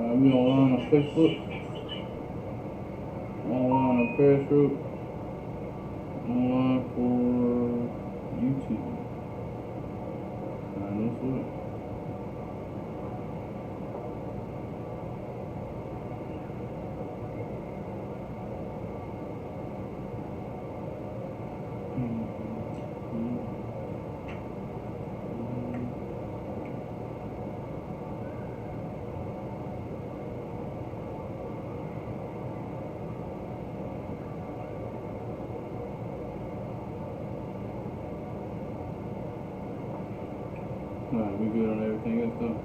We online on Facebook, online on Periscope, online for YouTube. That's it. Alright, we good on everything else though?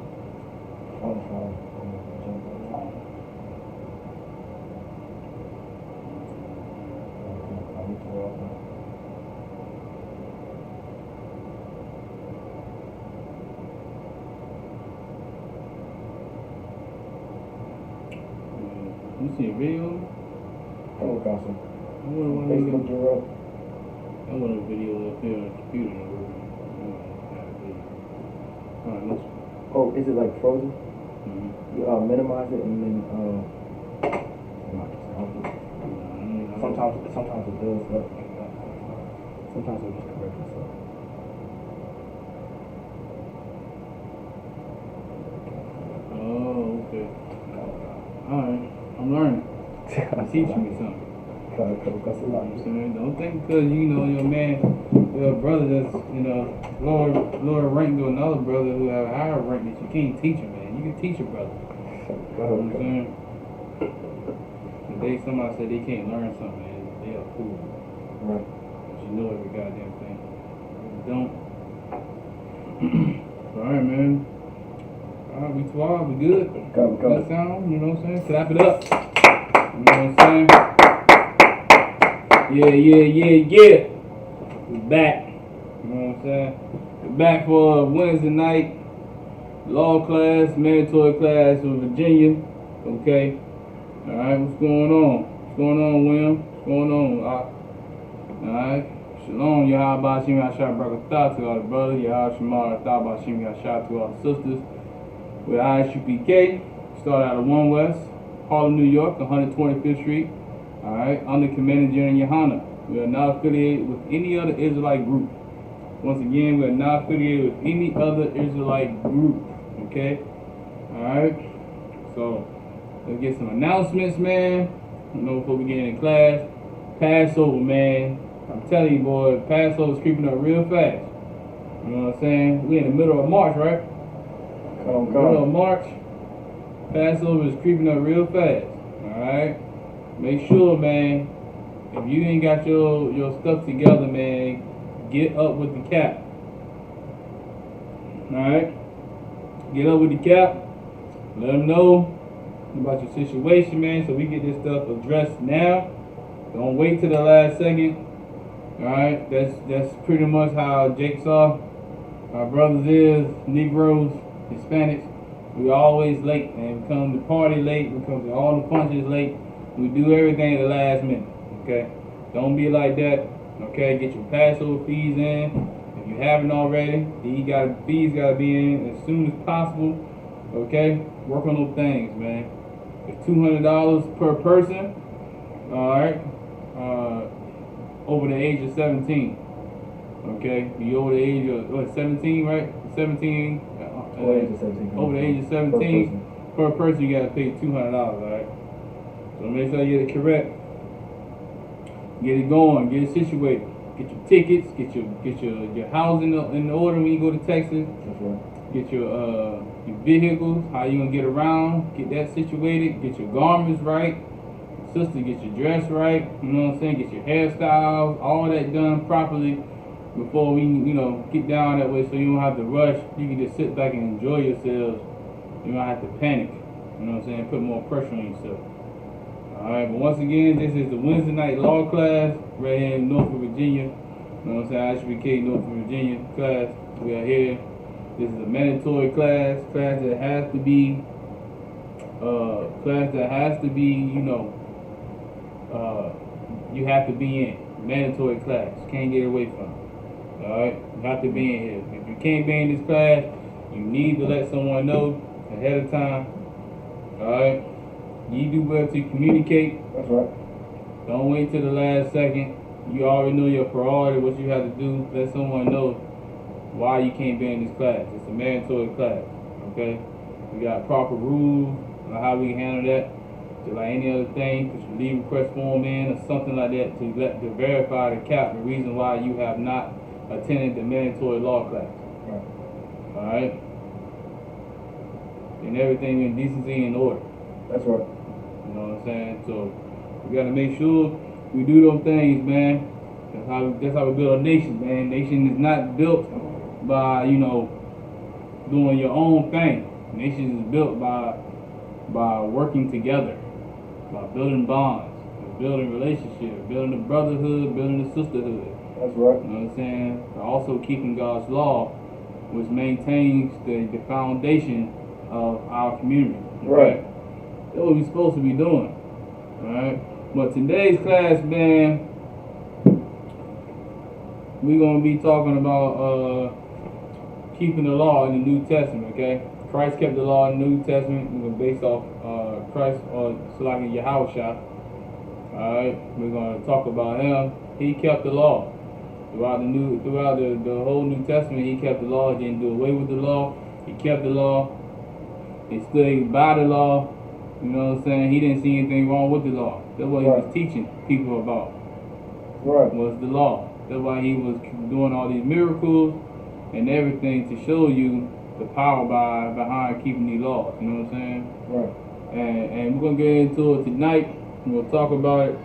You see a video? Oh, gotcha. Facebook, you're up. I want a video up here on the computer. Alright, let's. Oh, is it like frozen? Mm-hmm. You minimize it and then sometimes it does, but sometimes it just corrects itself. Oh, okay. Alright, I'm learning. You're teaching me something. Don't think because your man, your brother that's lower rank to another brother who have a higher rank that you can't teach him, man. You can teach a brother. You know what I'm saying? Today somebody said they can't learn something, man. They are fool. Right. But you know every goddamn thing. You don't. Alright, man. Alright, we 12, we good? Go. Good sound, you know what I'm saying? Clap it up. You know what I'm saying? Yeah. We're back. You know what I'm saying? We're back for Wednesday night law class, mandatory class in Virginia. Okay. Alright, what's going on? What's going on, William? What's going on? Alright. Shalom, Yahaba Shim Yashar Barakatah to all the brothers, Yahaba Shemar Thaba Shim Yashar to all the sisters. We're Isupk. Start out of 1 West, Harlem, New York, 125th Street. Alright, under Commander General Yohana. We are not affiliated with any other Israelite group. Once again, we are not affiliated with any other Israelite group. Okay? Alright? So, let's get some announcements, man. Before we get in class. Passover, man. I'm telling you, boy, Passover's creeping up real fast. You know what I'm saying? We in the middle of March, right? Middle of March. Passover is creeping up real fast. Alright? Make sure, man, if you ain't got your stuff together, man, get up with the cap. Alright? Get up with the cap. Let them know about your situation, man, so we get this stuff addressed now. Don't wait till the last second. Alright? That's pretty much how Jigsaw, our brothers is, Negroes, Hispanics. We always late, man. We come to party late. We come to all the functions late. We do everything at the last minute, okay? Don't be like that, okay? Get your Passover fees in. If you haven't already, fees gotta be in as soon as possible, okay? Work on those things, man. It's $200 per person, all right? Over the age of 17, okay? You over the age of 17, right? 17. Over the age of 17, per person you gotta pay $200, all right? So make sure you get it correct. Get it going. Get it situated. Get your tickets. Get your housing in order when you go to Texas. That's right. Get your vehicles. How you gonna get around? Get that situated. Get your garments right. Sister, get your dress right. You know what I'm saying? Get your hairstyles. All that done properly before we get down that way. So you don't have to rush. You can just sit back and enjoy yourselves. You don't have to panic. You know what I'm saying? Put more pressure on yourself. Alright, but once again, this is the Wednesday night law class right here in Norfolk, Virginia. You know what I'm saying? Isupk, Norfolk, Virginia class. We are here. This is a mandatory class that has to be, you have to be in. Mandatory class. Can't get away from it. Alright? You have to be in here. If you can't be in this class, you need to let someone know ahead of time. Alright? You do well to communicate. That's right. Don't wait till the last second. You already know your priority, what you have to do. Let someone know why you can't be in this class. It's a mandatory class. Okay? We got proper rules on how we handle that. Just like any other thing, put your leave request form in or something like that to verify the cap, the reason why you have not attended the mandatory law class. Right. Alright? And everything in decency and order. That's right. You know what I'm saying? So we gotta make sure we do those things, man. That's how we build a nation, man. Nation is not built by, doing your own thing. Nation is built by working together, by building bonds, building relationships, building a brotherhood, building a sisterhood. That's right. You know what I'm saying? But also keeping God's law, which maintains the foundation of our community. Right. That's what we're supposed to be doing. Alright? But today's class, man, we're going to be talking about keeping the law in the New Testament, okay? Christ kept the law in the New Testament. Based off Christ, or Salaki Yahushua. Alright? We're going to talk about him. He kept the law. Throughout the whole New Testament, he kept the law. He didn't do away with the law. He kept the law. He stood by the law. You know what I'm saying? He didn't see anything wrong with the law. That's what he was teaching people about. Right. Was the law. That's why he was doing all these miracles and everything to show you the power behind keeping these laws. You know what I'm saying? Right. And we're gonna get into it tonight. We'll talk about it.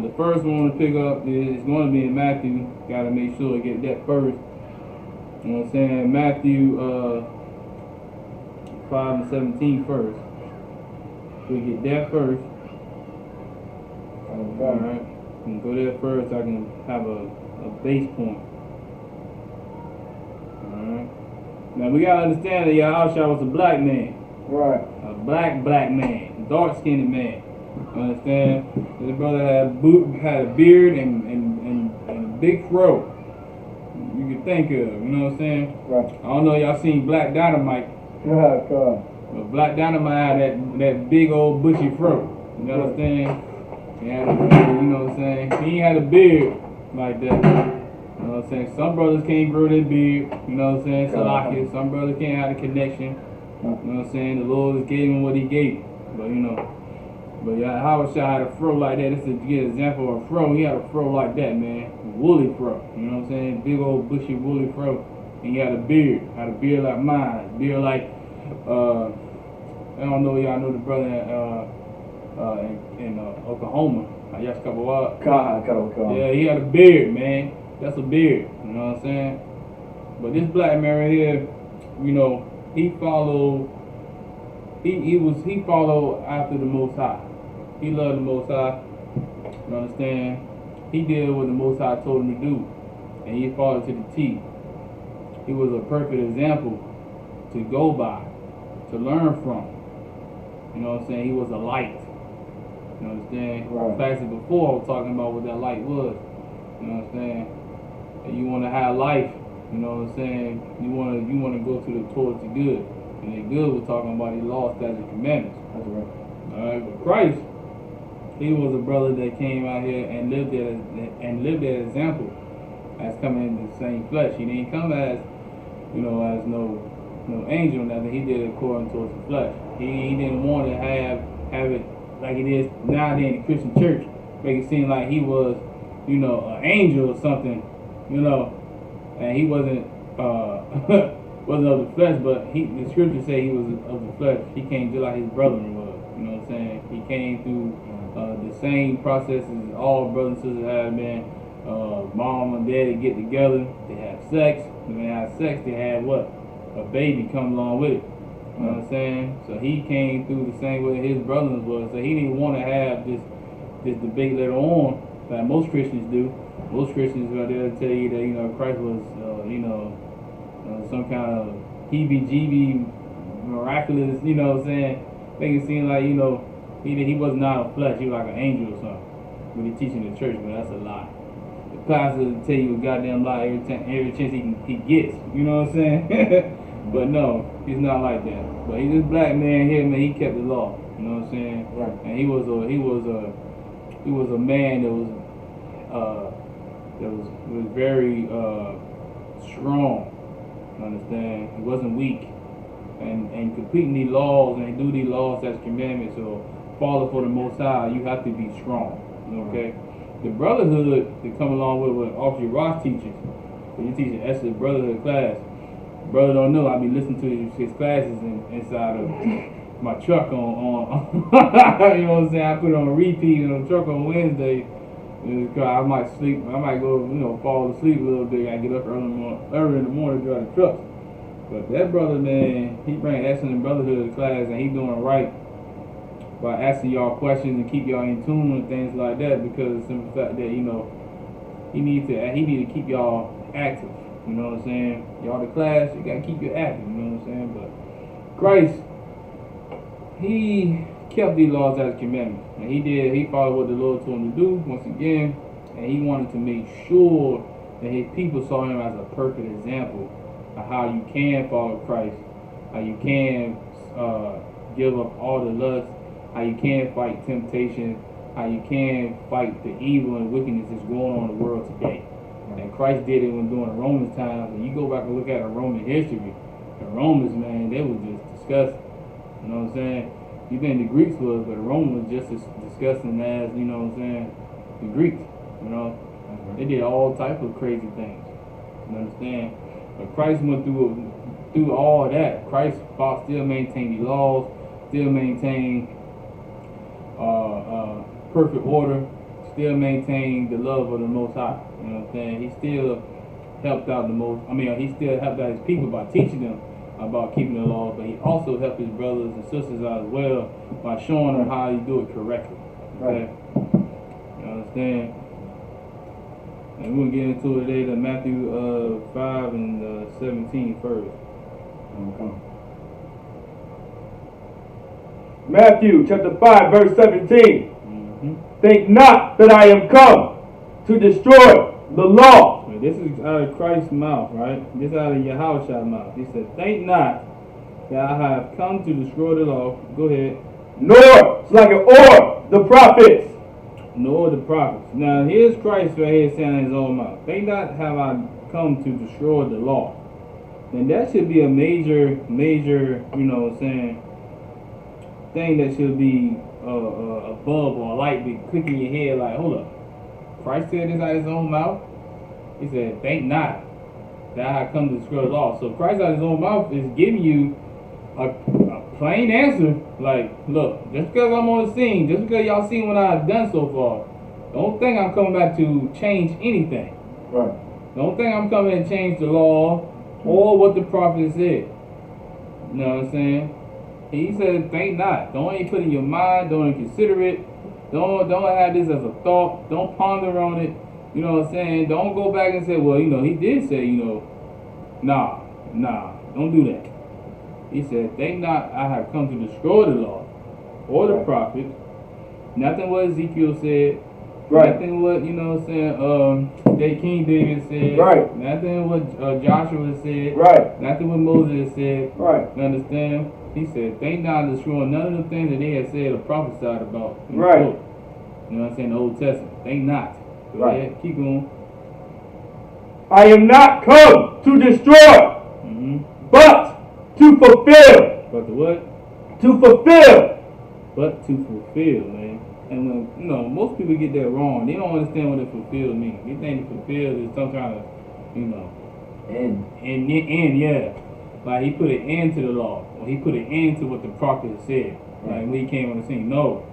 The first one to pick up is going to be in Matthew. Gotta make sure to get that first. You know what I'm saying? Matthew 5 and 17 first. We get that first. Alright. We can go there first. I can have a base point. Alright. Now we gotta understand that Yahushua was a black man. Right. A black man. Dark skinned man. You understand? This brother had a beard and a big fro. You can think of, you know what I'm saying? Right. I don't know if y'all seen Black Dynamite. Yeah, God. But Black Dynamite had that big old bushy fro. You understand? He had a beard, you know what I'm saying? He ain't had a beard like that. You know what I'm saying? Some brothers can't grow their beard, you know what I'm saying? Salakia. Some brothers can't have a connection. You know what I'm saying? The Lord just gave him what he gave. But yeah, Howard had a fro like that. This is to get an example of a fro. He had a fro like that, man. A woolly fro. You know what I'm saying? Big old bushy woolly fro. And he had a beard. Had a beard like mine. Beard like I don't know, y'all know the brother in Oklahoma. Yeah, he had a beard, man. That's a beard. You know what I'm saying? But this black man right here, he followed. He followed after the Most High. He loved the Most High. You understand? He did what the Most High told him to do, and he followed to the T. He was a perfect example to go by, to learn from. You know what I'm saying? He was a light. You understand? Right. Classes before I was talking about what that light was. You know what I'm saying? And you want to have life. You know what I'm saying? You want to go towards the good. And the good we're talking about the law, statutes, and commandments. That's right. Alright, but Christ, he was a brother that came out here and lived that example as coming in the same flesh. He didn't come as no angel or nothing. He did it according towards the flesh. He didn't want to have it like it is nowadays in the Christian church, make it seem like he was, an angel or something, and he wasn't wasn't of the flesh, but the scripture say he was of the flesh. He came just like his brother was. You know what I'm saying? He came through the same processes all brothers and sisters have, man. Mom and daddy get together, they have sex. When they have sex, they have what? A baby come along with it. You know what I'm saying? So he came through the same way his brothers was. So he didn't want to have this debate later on like most Christians do. Most Christians are there to tell you that Christ was some kind of heebie-jeebie miraculous. You know what I'm saying? Make it seem like he was not a flesh. He was like an angel or something. When he's teaching the church, but that's a lie. The pastor will tell you a goddamn lie every chance he gets. You know what I'm saying? But no, he's not like that. But he's this black man here, man. He kept the law. You know what I'm saying? Right. And he was a man that was very strong. You understand? He wasn't weak. And completing these laws and do these laws as commandments or follow for the Most High, you have to be strong. Okay? The brotherhood that come along with what Officer Ross teaches. So you teach an Esther brotherhood class. Brother don't know, I be listening to his classes inside of my truck on you know what I'm saying? I put it on repeat in the truck on Wednesday. I might sleep, I might go, fall asleep a little bit. I get up early in the morning to drive the truck. But that brother, man, he bring excellent brotherhood class, and he doing right by asking y'all questions and keep y'all in tune and things like that, because of the simple fact that he need to keep y'all active. You know what I'm saying? Y'all the class, you gotta keep you active. You know what I'm saying? But Christ, he kept these laws as commandments, and he followed what the Lord told him to do once again, and he wanted to make sure that his people saw him as a perfect example of how you can follow Christ, how you can give up all the lust, how you can fight temptation, how you can fight the evil and wickedness that's going on in the world today. And Christ did it when during the Romans times. And you go back and look at the Roman history, the Romans, man, they were just disgusting. You know what I'm saying? You think the Greeks was, but the Romans was just as disgusting as, you know what I'm saying, the Greeks. You know, they did all type of crazy things. You understand? But Christ went through all that. Christ still maintained the laws, still maintained perfect order, still maintained the love of the Most High. You know what I'm saying? He still helped out he still helped out his people by teaching them about keeping the laws, but he also helped his brothers and sisters out as well by showing them how you do it correctly. Okay? You understand? And we're going to get into it today, the Matthew 5 and 17 first. Okay. Matthew chapter 5 verse 17. Think not that I am come to destroy the law. This is out of Christ's mouth, right? This is out of Yahushua's mouth. He said, think not that I have come to destroy the law. Go ahead. Nor the prophets. Nor the prophets. Now here's Christ right here saying in his own mouth. Think not have I come to destroy the law. And that should be a major, you know what I'm saying, thing that should be a bulb or a light be clicking in your head like, hold up. Christ said this out of his own mouth. He said, think not that I have come to destroy the law. So Christ out of his own mouth is giving you a plain answer. Like, look, just because I'm on the scene, just because y'all seen what I've done so far, don't think I'm coming back to change anything. Right. Don't think I'm coming to change the law or what the prophet said. You know what I'm saying? He said, think not. Don't even put it in your mind. Don't even consider it. Don't have this as a thought. Don't ponder on it. You know what I'm saying? Don't go back and say, well, he did say, nah. Don't do that. He said, think not I have come to destroy the law or the prophets. Nothing what Ezekiel said. Right. Nothing what, that King David said. Right. Nothing what Joshua said. Right. Nothing what Moses said. Right. You understand? He said, think not to destroy none of the things that they had said or prophesied about in right. the book. You know what I'm saying? The Old Testament. Think not. Go right. ahead. Keep going. I am not come to destroy, but to fulfill. But to what? To fulfill. But to fulfill, man. And when, most people get that wrong. They don't understand what to fulfill means. They think to fulfill is some kind of, end, yeah. Like he put an end to the law. Or he put an end to what the prophet said. Like when he came on the scene. No.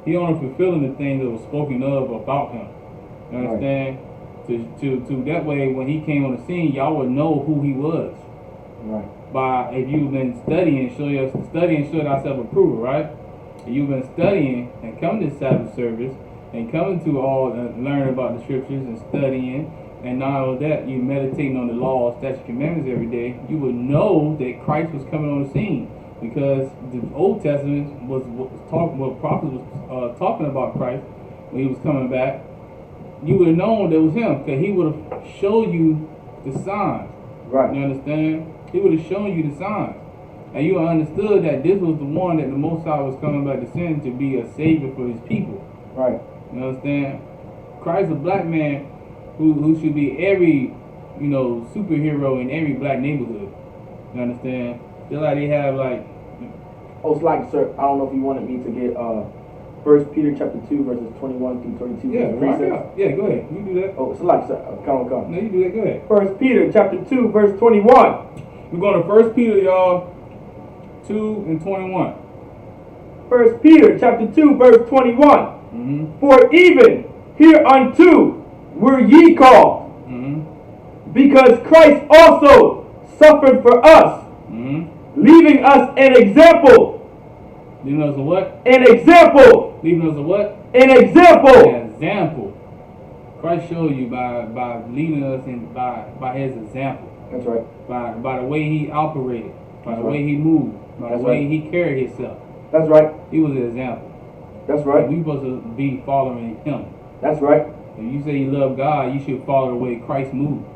He only fulfilling the things that was spoken of about him. You understand? Right. To that way, when he came on the scene, y'all would know who he was. Right. By if you've been studying thyself approval, right? If you've been studying and coming to Sabbath service and coming to learn about the scriptures and studying, and not only that, you meditating on the law, statutes, commandments every day, you would know that Christ was coming on the scene. Because the Old Testament was talking, what prophets was talking about Christ when he was coming back. You would have known that it was him, because he would have showed you the signs. Right. You understand? He would have shown you the signs. And you understood that this was the one that the Most High was coming back to send to be a savior for his people. Right. You understand? Christ, a black man who should be every, superhero in every black neighborhood. You understand? Just like they have like. Oh, it's like, sir, I don't know if you wanted me to get 1 Peter chapter 2 verses 21 through 32. Yeah, yeah, go ahead. You do that. Oh, it's like, sir, come. No, you do that. Go ahead. 1 Peter chapter 2 verse 21. We're going to 1 Peter, y'all. 2 and 21. 1 Peter chapter 2 verse 21. Mm-hmm. For even hereunto were ye called, because Christ also suffered for us, leaving us an example. Leaving us a what? An example. Leaving us a what? An example. An example. Christ showed you by leading us and by his example. That's right. By the way he operated, by the way he moved, by the way he carried himself. That's right. He was an example. That's right. And we supposed to be following him. That's right. If you say you love God, you should follow the way Christ moved.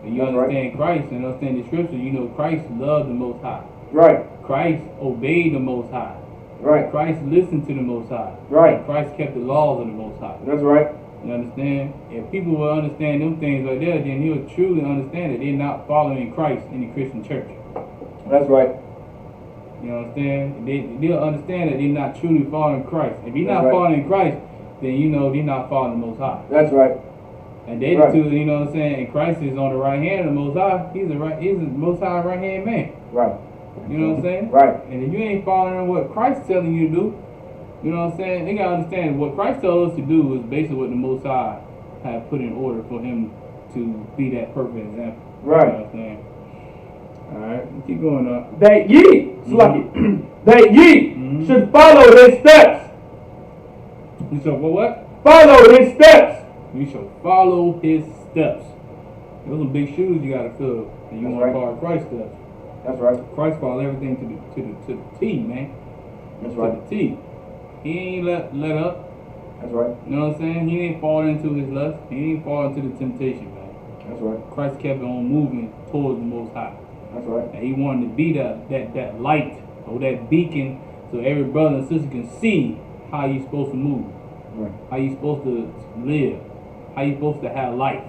If you understand Christ and understand the scripture, you know Christ loved the Most High. Right. Christ obeyed the Most High. Right. Christ listened to the Most High. Right. Christ kept the laws of the Most High. That's right. You understand? If people will understand them things right there, then he'll truly understand that they're not following Christ in the Christian church. That's right. You understand? They'll understand that they're not truly following Christ. If you're not right. following Christ, then you know they're not following the Most High. That's right. And they the two, you know what I'm saying? And Christ is on the right hand of the Most High. He's the Most High right hand man. Right. You know what I'm saying? Right. And if you ain't following what Christ's telling you to do, you know what I'm saying? They gotta understand what Christ tells us to do is basically what the Most High have put in order for him to be that perfect example. Right. You know what I'm saying? Alright, keep going up. That ye, that ye should follow his steps. You shall what? Follow his steps. You shall follow his steps. Those are big shoes you gotta fill, and you want to follow Christ's steps. That's right. Christ followed everything to the T, man. That's right. To the T. He ain't let up. That's right. You know what I'm saying? He didn't fall into his lust. He didn't fall into the temptation, man. That's right. Christ kept on moving towards the Most High. That's right. And he wanted to be that light or that beacon, so every brother and sister can see how you supposed to move, right. How you supposed to live, how you supposed to have life.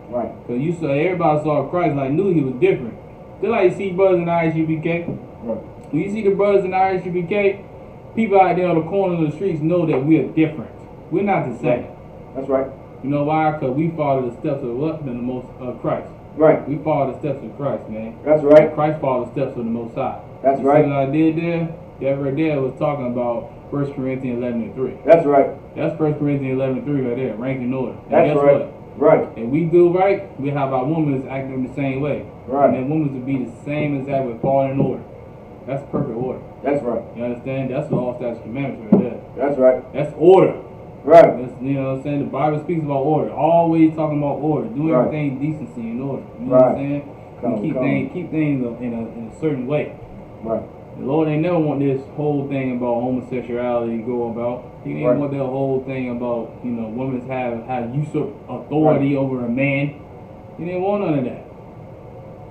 Right. Cause you saw everybody saw Christ, like knew he was different. Just like you see brothers in ISUPK. Right. When you see the brothers in ISUPK, people out there on the corners of the streets know that we are different. We're not the same. That's right. You know why? Because we follow the steps of what? The most Christ. Right. We follow the steps of Christ, man. That's right. Christ followed the steps of the Most High. That's you right. See what I did there? That right there was talking about 1 Corinthians 11 and 3. That's right. That's 1 Corinthians 11 and 3 right there, ranking order. And that's right. What? Right. If we do right, we have our women acting the same way. Right. And then women to be the same exact with falling in order. That's perfect order. That's right. You understand? That's law, statutes, commandments right there. That's right. That's order. Right. That's, you know what I'm saying? The Bible speaks about order. Always talking about order. Do everything decency and order. You know what I'm saying? Keep things in a certain way. Right. The Lord ain't never want this whole thing about homosexuality to go about. He didn't want that whole thing about, women have usurped authority over a man. He didn't want none of that.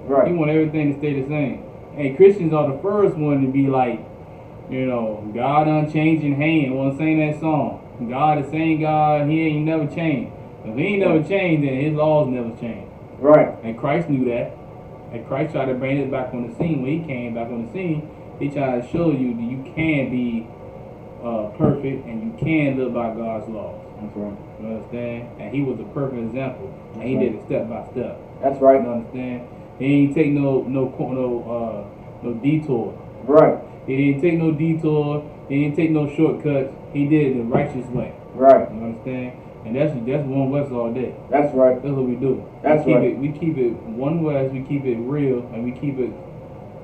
Right. He want everything to stay the same. And Christians are the first one to be like, God unchanging hand. Want to sing that song. God is same God. He ain't never changed. If he ain't never changed, then his laws never changed. Right. And Christ knew that. And Christ tried to bring it back on the scene. When he came back on the scene, he tried to show you that you can be perfect and you can live by God's laws. That's right. You understand? And he was a perfect example. And he did it step by step. That's right. You understand? He didn't take no detour. Right. He didn't take no detour. He didn't take no shortcuts. He did it the righteous way. Right. You understand? And that's one West all day. That's right. That's what we do. That's right. We keep it one West. We keep it real, and we keep it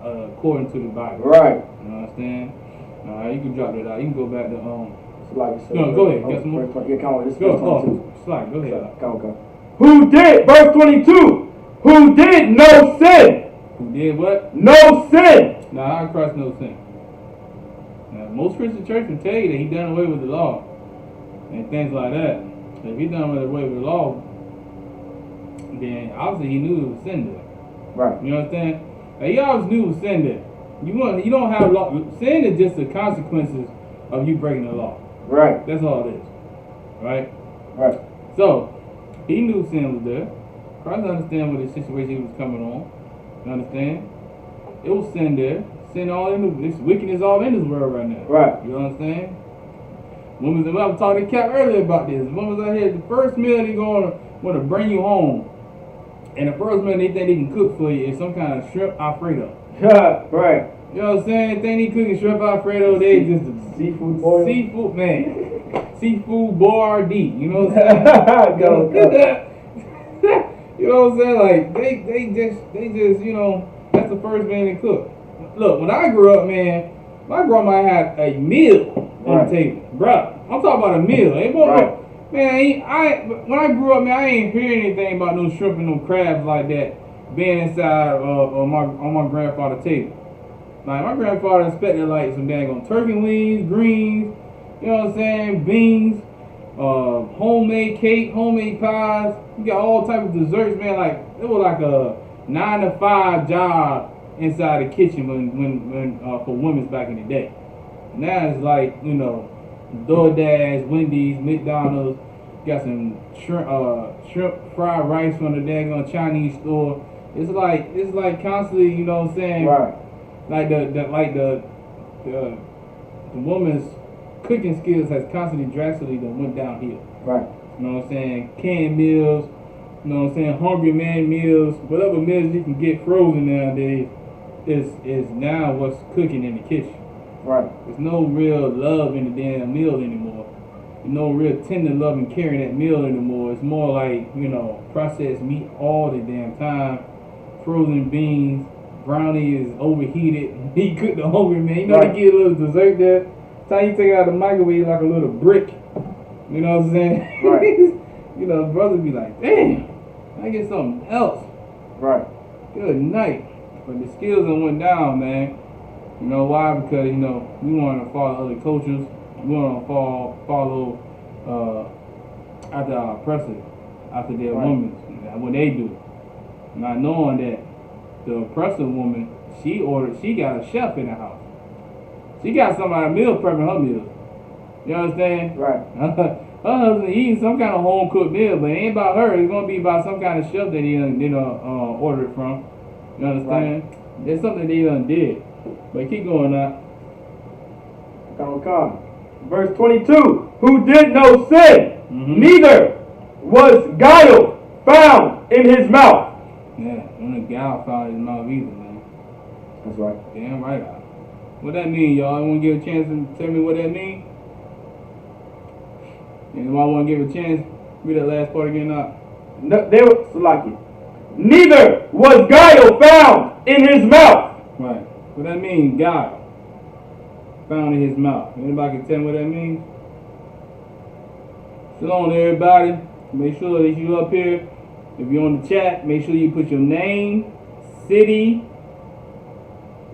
according to the Bible. Right. You understand? You can drop that out. You can go back to No, go ahead. Got some more? Yeah, come on. This Go. Slide. Go ahead. Come on. Who did verse 22? Who did no sin? Who did what? No sin. Nah, I Christ no sin. Now, most Christian churches will tell you that he done away with the law and things like that. If he done away with the law, then obviously he knew it was sin there. Right. You understand? Like, he always knew it was sin there. You don't have law. Sin is just the consequences of you breaking the law. Right. That's all it is. Right? Right. So, he knew sin was there. Christ understand what the situation he was coming on. You understand? It was sin there. Sin all in this wickedness all in this world right now. Right. You understand? When I was talking to Cap earlier about this. When was I here? The first meal they want to bring you home. And the first meal they think they can cook for you is some kind of shrimp Alfredo. Right. You know what I'm saying? Think they cooking shrimp Alfredo, they just seafood boil. Seafood, man. Seafood boyardee. You know what I'm saying? Go. You know what I'm saying? Like they just you know, that's the first man they cook. Look, when I grew up, man, my grandma had a meal on the table, bruh. I'm talking about a meal. Man, when I grew up, man, I ain't hear anything about no shrimp and no crabs like that being inside on my grandfather's table. Like, my grandfather expected like some dang turkey wings, greens, you know what I'm saying, beans, homemade cake, homemade pies. You got all types of desserts, man. Like, it was like a 9 to 5 job inside the kitchen when for women's back in the day. Now it's like, you know, DoorDash, Wendy's, McDonald's. Got some shrimp fried rice from the daggone Chinese store. It's like constantly, you know what I'm saying? Right. Like the woman's cooking skills has constantly drastically went downhill. Right. You know what I'm saying? Canned meals, you know what I'm saying? Hungry man meals, whatever meals you can get frozen nowadays is now what's cooking in the kitchen. Right. There's no real love in the damn meal anymore. There's no real tender love and care in that meal anymore. It's more like, you know, processed meat all the damn time, frozen beans. Brownie is overheated. He cooked the hungry man. You know, they get a little dessert there. Time you take it out of the microwave like a little brick. You know what I'm saying? Right. You know, brothers be like, damn, I get something else. Right. Good night. But the skills done went down, man. You know why? Because, you know, we want to follow other cultures. We want to follow after our oppressors, after their women, what they do. Not knowing that the oppressor woman, she got a chef in the house. She got somebody meal prepping her meals. You understand? Right. Her husband eating some kind of home cooked meal, but it ain't about her. It's gonna be about some kind of chef that he ordered from. You understand? Right. There's something they done did. But keep going now. Come. Verse 22. Who did no sin, neither was guile found in his mouth. Yeah, when the guile found in his mouth either, man. That's right. Damn right. What that mean, y'all? I want to give a chance to tell me what that mean? Anybody want to give a chance? Read that last part again now. No, they were Salaki. Neither was guile found in his mouth. Right. What that mean, guile? Found in his mouth. Anybody can tell me what that means? Shalom, everybody. Make sure that you up here. If you're on the chat, make sure you put your name, city,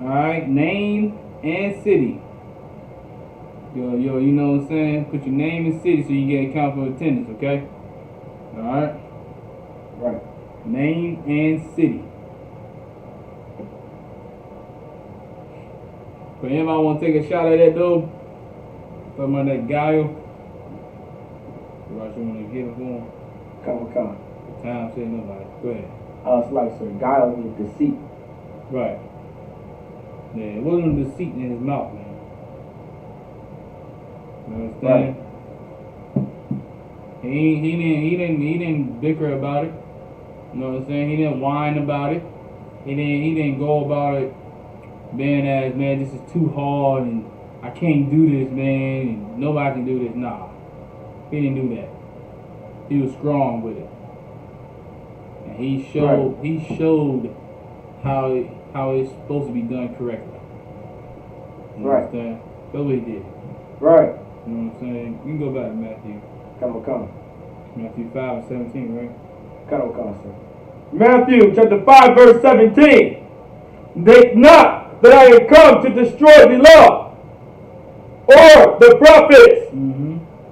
alright, name and city. Yo, you know what I'm saying? Put your name and city so you get a count for attendance, okay? Alright? Right. Name and city. But anybody want to take a shot at that though? Talking about that guile. You want to give it for him? Come. Time said nobody. Go ahead. It's like, so guile means deceit. Right. Yeah, it wasn't deceit in his mouth, man. You understand? Right. He didn't bicker about it. You know what I'm saying? He didn't whine about it. He didn't go about it being as, man, this is too hard and I can't do this, man, and nobody can do this. Nah. He didn't do that. He was strong with it. And he showed how it's supposed to be done correctly. You understand? That's what he did. Right. You know what I'm saying? You can go back to Matthew. Come. Matthew 5:17, right? Come, sir. Matthew chapter 5, verse 17. Think not that I have come to destroy the law or the prophets.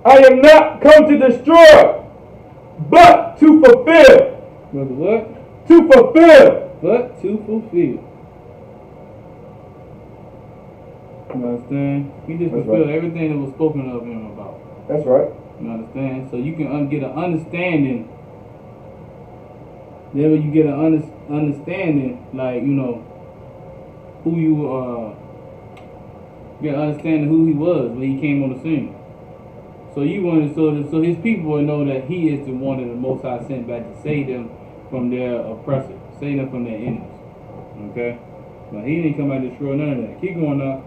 I am not come to destroy, but to fulfill. But what? To fulfill. But to fulfill. You understand? He just That's fulfilled right. everything that was spoken of him about. That's right. You understand? So you can get an understanding. Then when you get an understanding, like, who you get an understanding who he was when he came on the scene. So you wanted so his people will know that he is the one that the Most High sent back to save them from their oppressor, save them from their enemies. Okay? But he didn't come out to destroy none of that. Keep going up.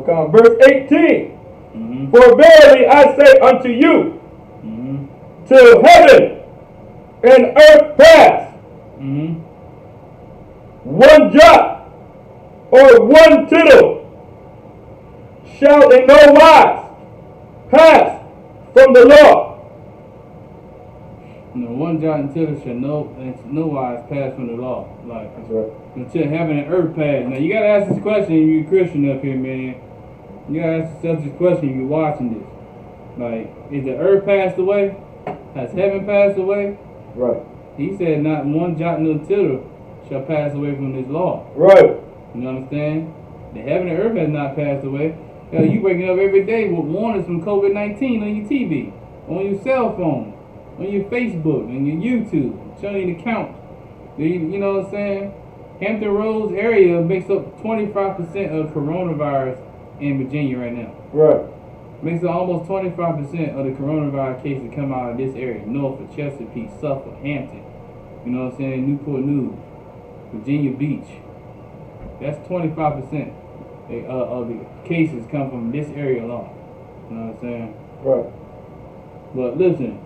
Come. Verse 18. Mm-hmm. For verily I say unto you, Mm-hmm. till heaven and earth pass, Mm-hmm. one jot or one tittle shall in no wise pass from the law. No one jot and tittle shall no wise pass from the law. Like, That's right. until heaven and earth pass. Now you gotta ask this question if you're a Christian up here, man. You gotta ask yourself this question if you're watching this. Like, is the earth passed away? Has heaven passed away? Right. He said not one jot nor tittle shall pass away from this law. Right. You understand? The heaven and earth has not passed away. Hell, you waking up every day with warnings from COVID-19 on your TV, on your cell phone, on your Facebook, and your YouTube, showing you the count. You know what I'm saying? Hampton Roads area makes up 25% of coronavirus in Virginia right now. Right. Makes up almost 25% of the coronavirus cases come out of this area. Norfolk, Chesapeake, Suffolk, Hampton. You know what I'm saying? Newport News, Virginia Beach. That's 25% of the cases come from this area alone. You know what I'm saying? Right. But listen,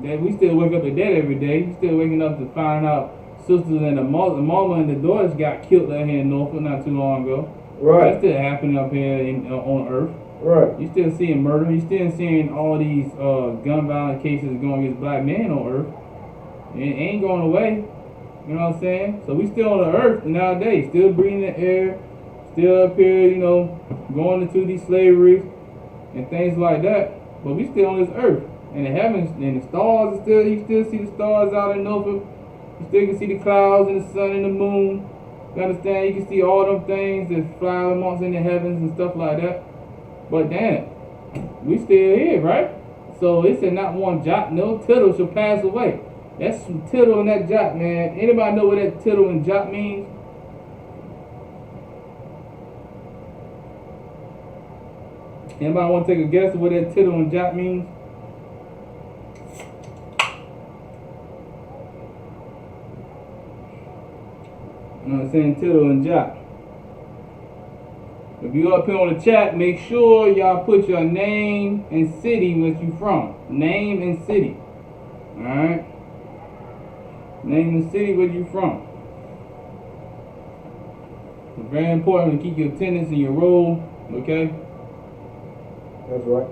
that we still wake up to that every day. We still waking up to find out sisters and the mama and the daughters got killed out here in Norfolk not too long ago. Right. That's still happening up here on Earth. Right. You still seeing murder. You still seeing all these gun violence cases going against black men on Earth. It ain't going away. You know what I'm saying? So we still on the Earth nowadays, still breathing the air, still up here, going into these slaveries and things like that. But we still on this Earth. And the heavens and the stars are still, you still see the stars out in Norfolk. You still can see the clouds and the sun and the moon. You understand? You can see all them things that fly amongst in the heavens and stuff like that. But damn, we still here, right? So it said not one jot, no tittle shall pass away. That's some tittle and that jot, man. Anybody know what that tittle and jot means? Anybody want to take a guess at what that tittle and jot means? You know what I'm saying? Tittle and jot. If you up here on the chat, make sure y'all put your name and city where you from. Name and city. Alright? Name and city where you from. It's very important to keep your attendance in your role, okay? That's right.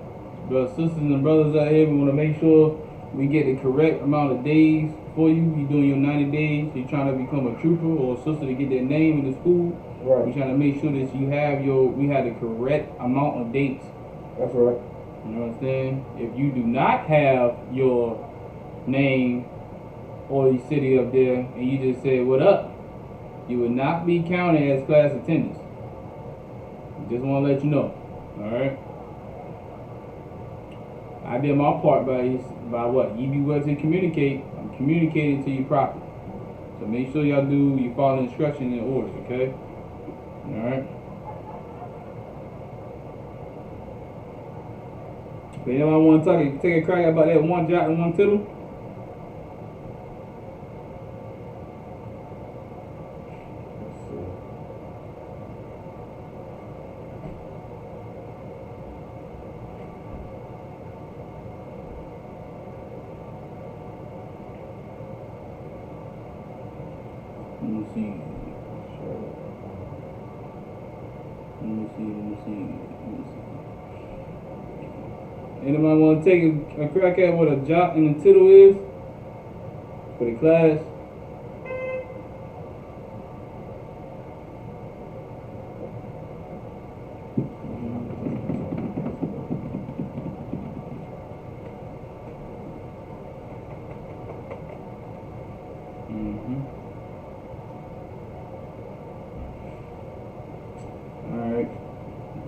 But sisters and brothers out here, we want to make sure we get the correct amount of days for you. You're doing your 90 days. You're trying to become a trooper or a sister to get their name in the school. Right. We're trying to make sure that we have the correct amount of dates. That's right. You know what I'm saying? If you do not have your name or your city up there and you just say, what up? You will not be counted as class attendance. Just want to let you know. Alright? I did my part by what? You be willing to communicate. I'm communicating to you properly. So make sure you follow instructions and orders, okay? Alright? But anybody want to take a crack about that one jot and one tittle? Let me see. Anybody want to take a crack at what a jot and a tittle is for the class?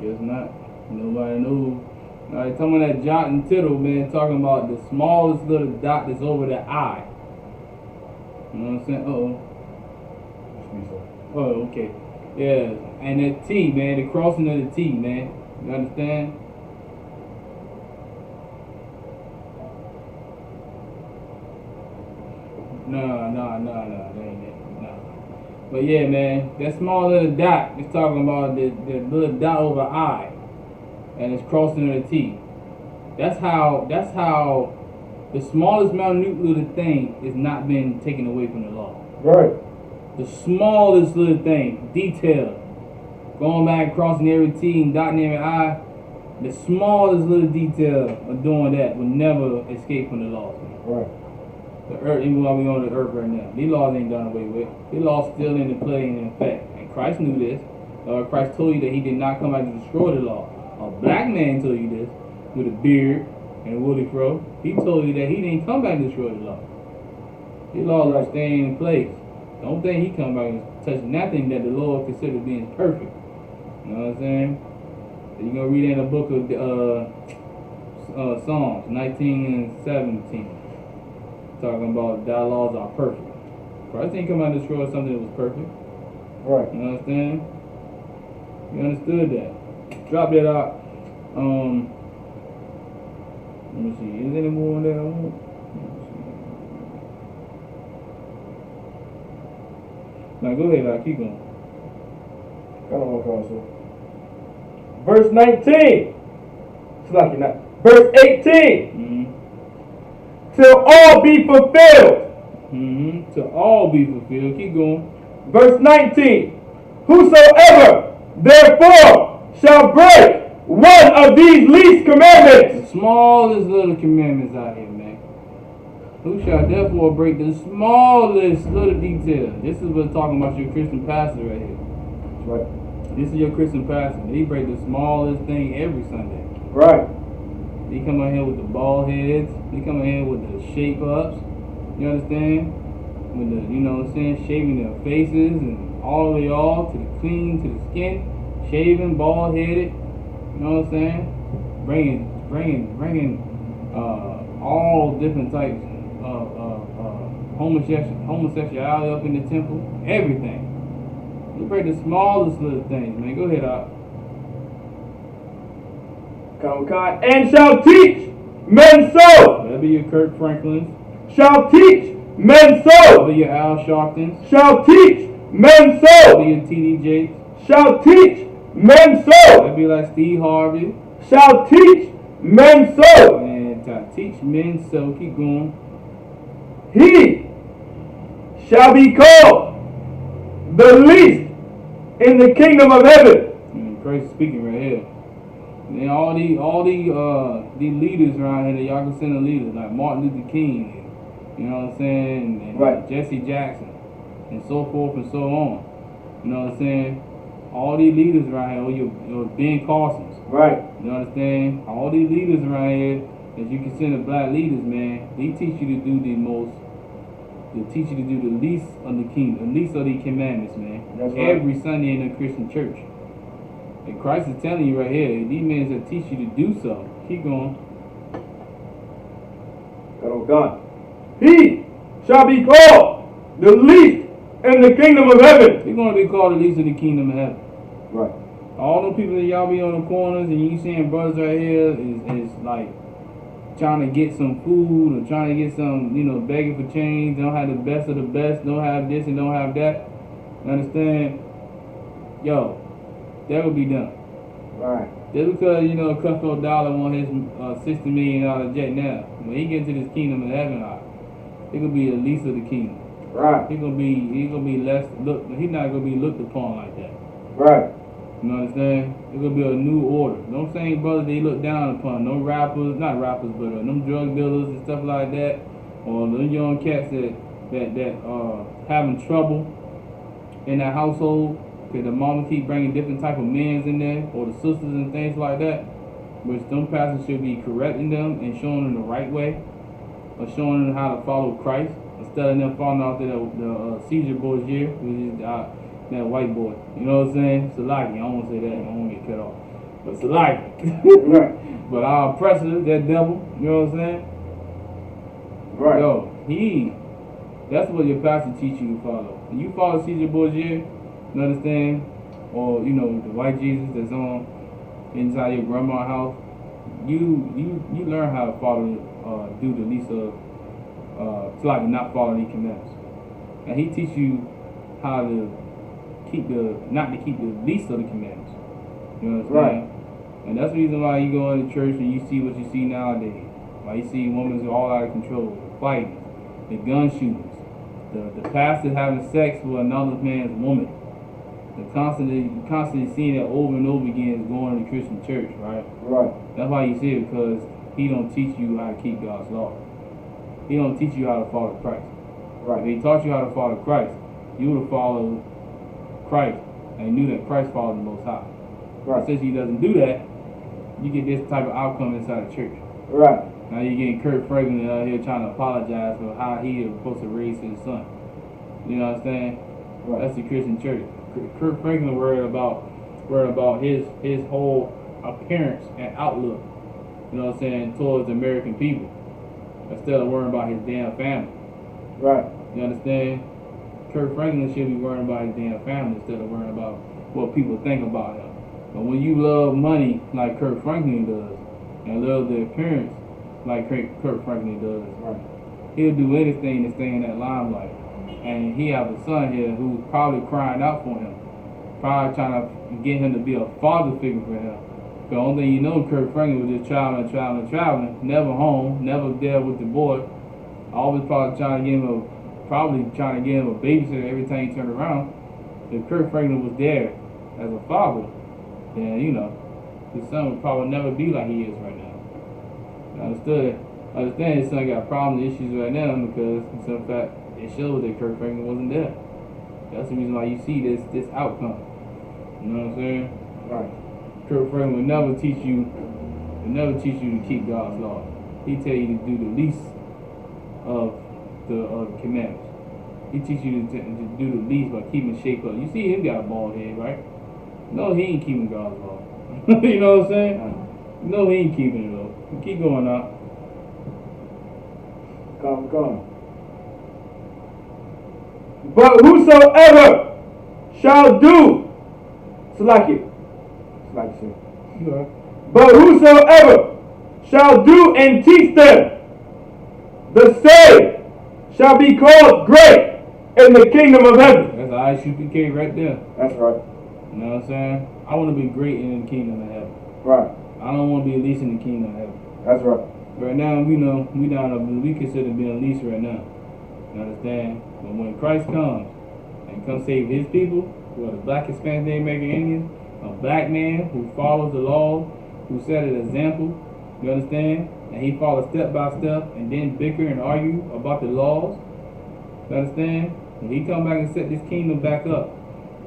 Guess not. Nobody knows. Alright, talking about that jot and tittle, man, talking about the smallest little dot that's over the eye. You know what I'm saying? Oh, okay. Yeah, and that T, man, the crossing of the T, man. You understand? No, that ain't it. No. But yeah, man, that small little dot is talking about the little dot over I, and it's crossing of the T. That's how the smallest minute little thing is not been taken away from the law. Right. The smallest little thing, detail, going back crossing every T and dotting every I, the smallest little detail of doing that will never escape from the law. Right. The earth, even while we on the earth right now, these laws ain't done away with. These laws still in the play and in effect. And Christ knew this. Christ told you that he did not come out to destroy the law. A black man told you this with a beard and a woolly fro. He told you that he didn't come back to destroy the law. These laws are staying in place. Don't think he come back and touch nothing that the Lord considered being perfect. You know what I'm saying? You're going to read in the book of Psalms 19 and 17. Talking about thy laws are perfect. Christ didn't come out and destroy something that was perfect. Right. You understand? You understood that. Drop that out. Let me see. Is there any more on that? Now go ahead, I'll keep going. Got on console. Verse 19. It's like you're not. Verse 18. Mm-hmm. Till all be fulfilled. Mm-hmm. Till all be fulfilled. Keep going. Verse 19. Whosoever therefore shall break one of these least commandments. The smallest little commandments out here, man. Who shall therefore break the smallest little detail? This is what talking about your Christian pastor right here. Right. This is your Christian pastor. He break the smallest thing every Sunday. Right. He come out here with the bald heads. He come out here with the shape ups. You understand? With the, you know what I'm saying, shaving their faces and all the way off to the clean, to the skin, shaving, bald headed. You know what I'm saying? Bringing all different types of homosexuality up in the temple. Everything. You break the smallest little things, man. Go ahead, out. And shall teach men so. That'll be your Kirk Franklins. Shall teach men so. That'll be your Al Sharptons. Shall teach men so. That'll be your T.D. Jakes. Shall teach men so. That'll be like Steve Harvey. Shall teach men so. And to teach men so. Keep going. He shall be called the least in the kingdom of heaven. Christ speaking right here. And all these leaders around here that y'all consider leaders, like Martin Luther King, you know what I'm saying, and right. Jesse Jackson, and so forth and so on. You know what I'm saying? All these leaders around here, or your Ben Carsons. Right. You understand? All these leaders around here that you consider black leaders, man, they teach you to do the most. They teach you to do the least of the kingdom, the least of the commandments, man. That's right. Every Sunday in a Christian church. And Christ is telling you right here, these men that teach you to do so. Keep going. Oh God. He shall be called the least in the kingdom of heaven. They're going to be called the least in the kingdom of heaven. Right. All the people that y'all be on the corners and you seeing brothers right here is like trying to get some food or trying to get some, you know, begging for change. They don't have the best of the best. Don't have this and don't have that. You understand? Yo, that will be done. Right. Just because, you know, Creflo Dollar want his $60 million jet now. When he get to this kingdom of heaven, it could be the least of the kingdom. Right. He gonna be less looked. He's not gonna be looked upon like that. Right. You understand? It's gonna be a new order. Don't say brothers they look down upon. No rappers, not rappers, but them drug dealers and stuff like that, or the young cats that having trouble in that household. Cause the mama keep bringing different type of men in there, or the sisters and things like that. Which them pastors should be correcting them and showing them the right way, or showing them how to follow Christ instead of them following out the Caesar Borgia, which is that white boy. You know what I'm saying? Salaki, I don't want to say that. I don't want to get cut off. But it's like, Right. but our oppressor, that devil, you know what I'm saying? Right. Yo, that's what your pastor teach you to follow. When you follow Caesar Borgia, you understand? Or, the white Jesus that's on inside your grandma's house, you learn how to follow, do the least of, to like not follow these commandments. And he teach you how to not to keep the least of the commandments. You know what I'm saying? Right. And that's the reason why you go into church and you see what you see nowadays. Why you see women all out of control, the fighting, the gun shootings, the pastor having sex with another man's woman. Constantly seeing that over and over again is going to the Christian church, right? Right. That's why you see it, because he don't teach you how to keep God's law. He don't teach you how to follow Christ. Right. If he taught you how to follow Christ, you would have followed Christ and knew that Christ followed the Most High. Right. Since he doesn't do that, you get this type of outcome inside the church. Right. Now you're getting Kurt Franklin out here trying to apologize for how he was supposed to raise his son. You know what I'm saying? Right. That's the Christian church. Kurt Franklin worried about his whole appearance and outlook. You know what I'm saying, towards the American people, instead of worrying about his damn family. Right. You understand? Kurt Franklin should be worrying about his damn family instead of worrying about what people think about him. But when you love money like Kurt Franklin does, and love the appearance like Kurt Franklin does, Right. he'll do anything to stay in that limelight. And he have a son here who's probably crying out for him, probably trying to get him to be a father figure for him. The only thing you know, Kurt Franklin was just traveling, never home, never there with the boy. Always probably trying to give him a babysitter every time he turned around. If Kurt Franklin was there as a father, then his son would probably never be like he is right now. I understand his son got problems and issues right now because in fact it shows that Kurt Franklin wasn't there. That's the reason why you see this outcome. You know what I'm saying? Right. Kurt Franklin will never teach you to keep God's law. He tell you to do the least of the commandments. He teach you to do the least by keeping shape up. You see him got a bald head, right? No, he ain't keeping God's law. You know what I'm saying? No, he ain't keeping it though. Keep going out. Come. But whosoever shall do, Salaki, sir. You right. But whosoever shall do and teach them, the same shall be called great in the kingdom of heaven. That's Isupk right there. That's right. You know what I'm saying? I want to be great in the kingdom of heaven. Right. I don't want to be least in the kingdom of heaven. That's right. Right now, we consider being least right now. You understand? But when Christ comes and comes save his people, who are the black Hispanic American Indians, a black man who follows the law, who set an example, you understand? And he follows step by step and then bicker and argue about the laws. You understand? When he come back and set this kingdom back up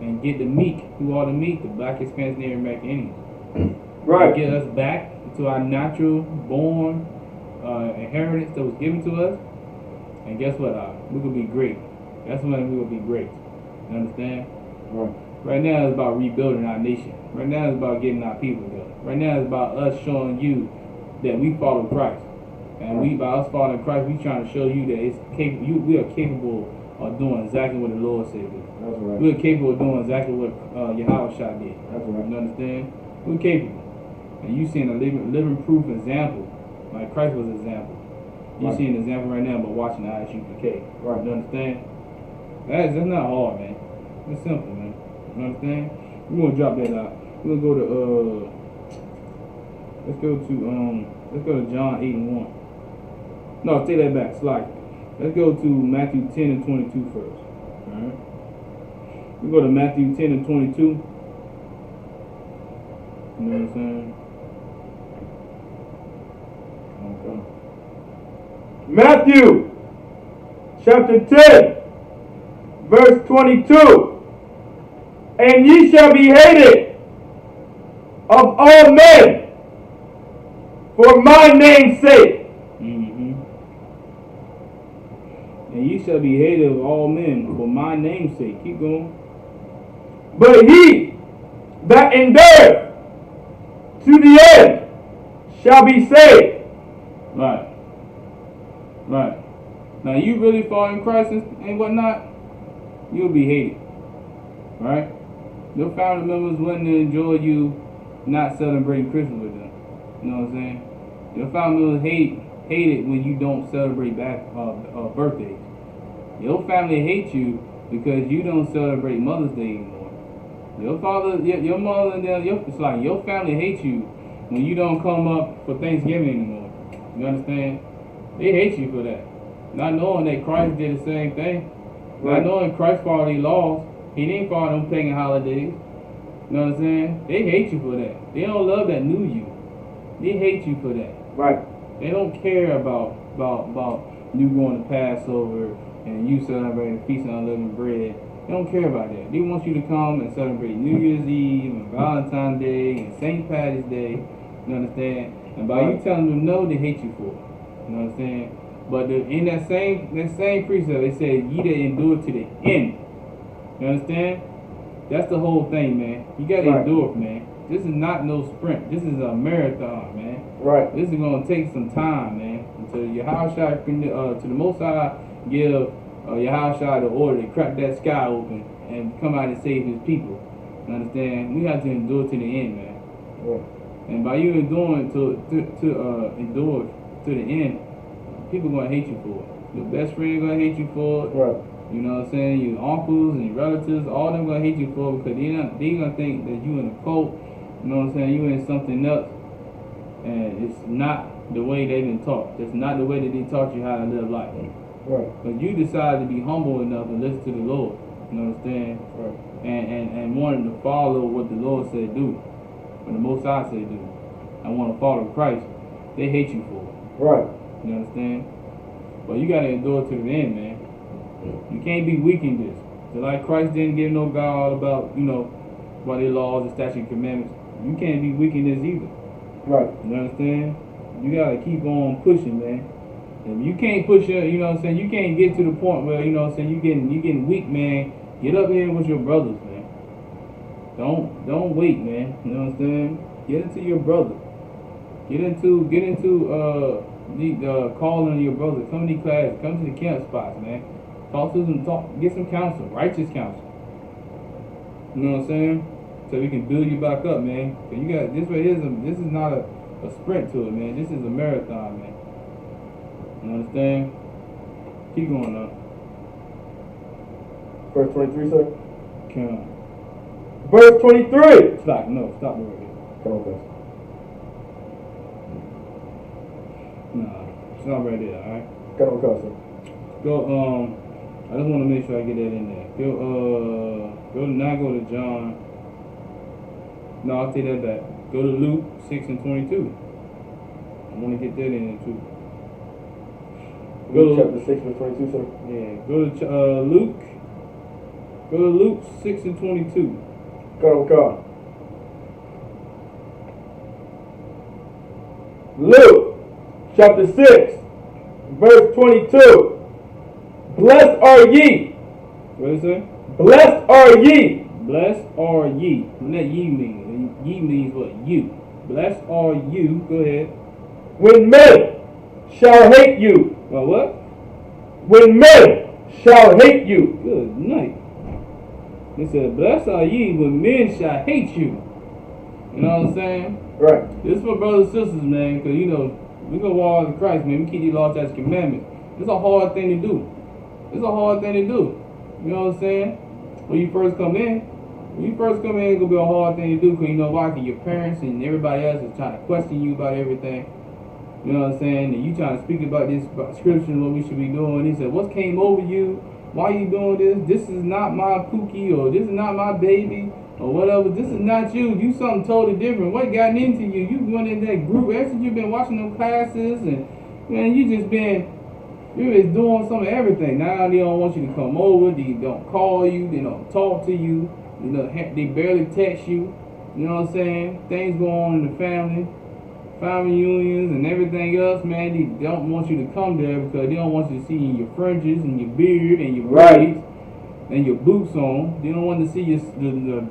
and get the meek, who are the meek, the black Hispanic American Indians. Right. Get us back to our natural born inheritance that was given to us. And guess what? We're going to be great. That's when we're going to be great. You understand? Right. Right now it's about rebuilding our nation. Right now it's about getting our people together. Right now it's about us showing you that we follow Christ. And by us following Christ, we trying to show you that we are capable of doing exactly what the Lord said. That's right. We're capable of doing exactly what Yahweh Shah did. That's right. You understand? We're capable. And you seeing a living proof example, like Christ was an example. You Right. see an example right now by watching the Isupk. Right. You understand? That's not hard, man. It's simple, man. You understand? We're gonna drop that out. We're gonna go to let's go to John 8:1. No, take that back, slide. Let's go to Matthew 10:22 first. Alright? We go to Matthew 10:22. You know what I'm saying? Okay. Matthew chapter 10, verse 22. And ye shall be hated of all men for my name's sake. And ye shall be hated of all men for my name's sake. Keep going. But he that endureth to the end shall be saved. Right. Right. Now you really fall in Christ and whatnot, you'll be hated. Right? Your family members wouldn't enjoy you not celebrating Christmas with them. You know what I'm saying? Your family members hate it when you don't celebrate birthdays. Your family hates you because you don't celebrate Mother's Day anymore. Your father, your mother, and it's like your family hates you when you don't come up for Thanksgiving anymore. You understand? They hate you for that. Not knowing that Christ did the same thing. Not knowing Christ followed these laws. He didn't follow them pagan holidays. You know what I'm saying? They hate you for that. They don't love that knew you. They hate you for that. Right. They don't care about you going to Passover and you celebrating the Feast of Unleavened Bread. They don't care about that. They want you to come and celebrate New Year's Eve and Valentine's Day and St. Patty's Day. You understand? And by you telling them no, they hate you for it. You know what I'm saying? But in that same precept, they said, ye that endure to the end. You understand? That's the whole thing, man. You got to endure, man. This is not no sprint. This is a marathon, man. Right. This is going to take some time, man. Until Yahushua, to the Most High, give Yahushua the order to crack that sky open and come out and save his people. You understand? We have to endure to the end, man. Right. And by you enduring endure to the end, people going to hate you for it. Your best friend going to hate you for it. Right. You know what I'm saying? Your uncles and your relatives, all them going to hate you for it because they going to think that you in a cult. You know what I'm saying? You in something else. And it's not the way they've been taught. That's not the way that they taught you how to live life. Right. But you decided to be humble enough and listen to the Lord. You know what I'm saying? Right. And wanted to follow what the Lord said do. What the Most High said do. I want to follow Christ. They hate you for it. Right. You understand? But you got to endure to the end, man. You can't be weak in this. So like Christ didn't give no God about, about their laws and statute and commandments. You can't be weak in this either. Right. You understand? You got to keep on pushing, man. If you can't push it, you know what I'm saying, you can't get to the point where, you know what I'm saying, you getting weak, man. Get up here with your brothers, man. Don't wait, man. You know what I'm saying? Get into your brother. Get into calling on your brother. Come to the class. Come to the camp spots, man. Talk to them. Get some counsel. Righteous counsel. You know what I'm saying? So we can build you back up, man. Cause you got this right here. This is not a sprint to it, man. This is a marathon, man. You understand? Keep going up. Verse 23, sir. Come on. Verse 23. Stop. No, stop right here. Come on, guys. Nah, stop right there. All right. Come on, sir. Go. I just want to make sure I get that in there. Go to John. No, I'll take that back. Go to Luke 6 and 22. I want to get that in there too. Luke chapter 6 verse 22, sir. Yeah. Go to Luke. Go to Luke 6 and 22. God. Luke chapter 6 verse 22. Blessed are ye. What is it? Blessed are ye. Blessed are ye. What that ye mean? Ye means what? You. Blessed are you. Go ahead. When men shall hate you. Well, what? When men shall hate you. Good night. It said, blessed are ye when men shall hate you. You know what I'm saying? Right. This is for brothers and sisters, man, because, we go walk with Christ, man. We keep these laws, statutes, commandments. It's a hard thing to do. It's a hard thing to do. You know what I'm saying? When you first come in, it's going to be a hard thing to do because, why? Because your parents and everybody else is trying to question you about everything. You know what I'm saying? And you trying to speak about this scripture and what we should be doing. He said, what came over you? Why are you doing this? This is not my pookie, or this is not my baby, or whatever. This is not you. You something totally different. What got into you? You went in that group. Ever since you've been watching them classes, and man, you're just doing some of everything. Now they don't want you to come over. They don't call you. They don't talk to you. They barely text you. You know what I'm saying? Things go on in the family unions and everything else, man. They don't want you to come there because they don't want you to see your fringes and your beard and your braids and your boots on. They don't want to see the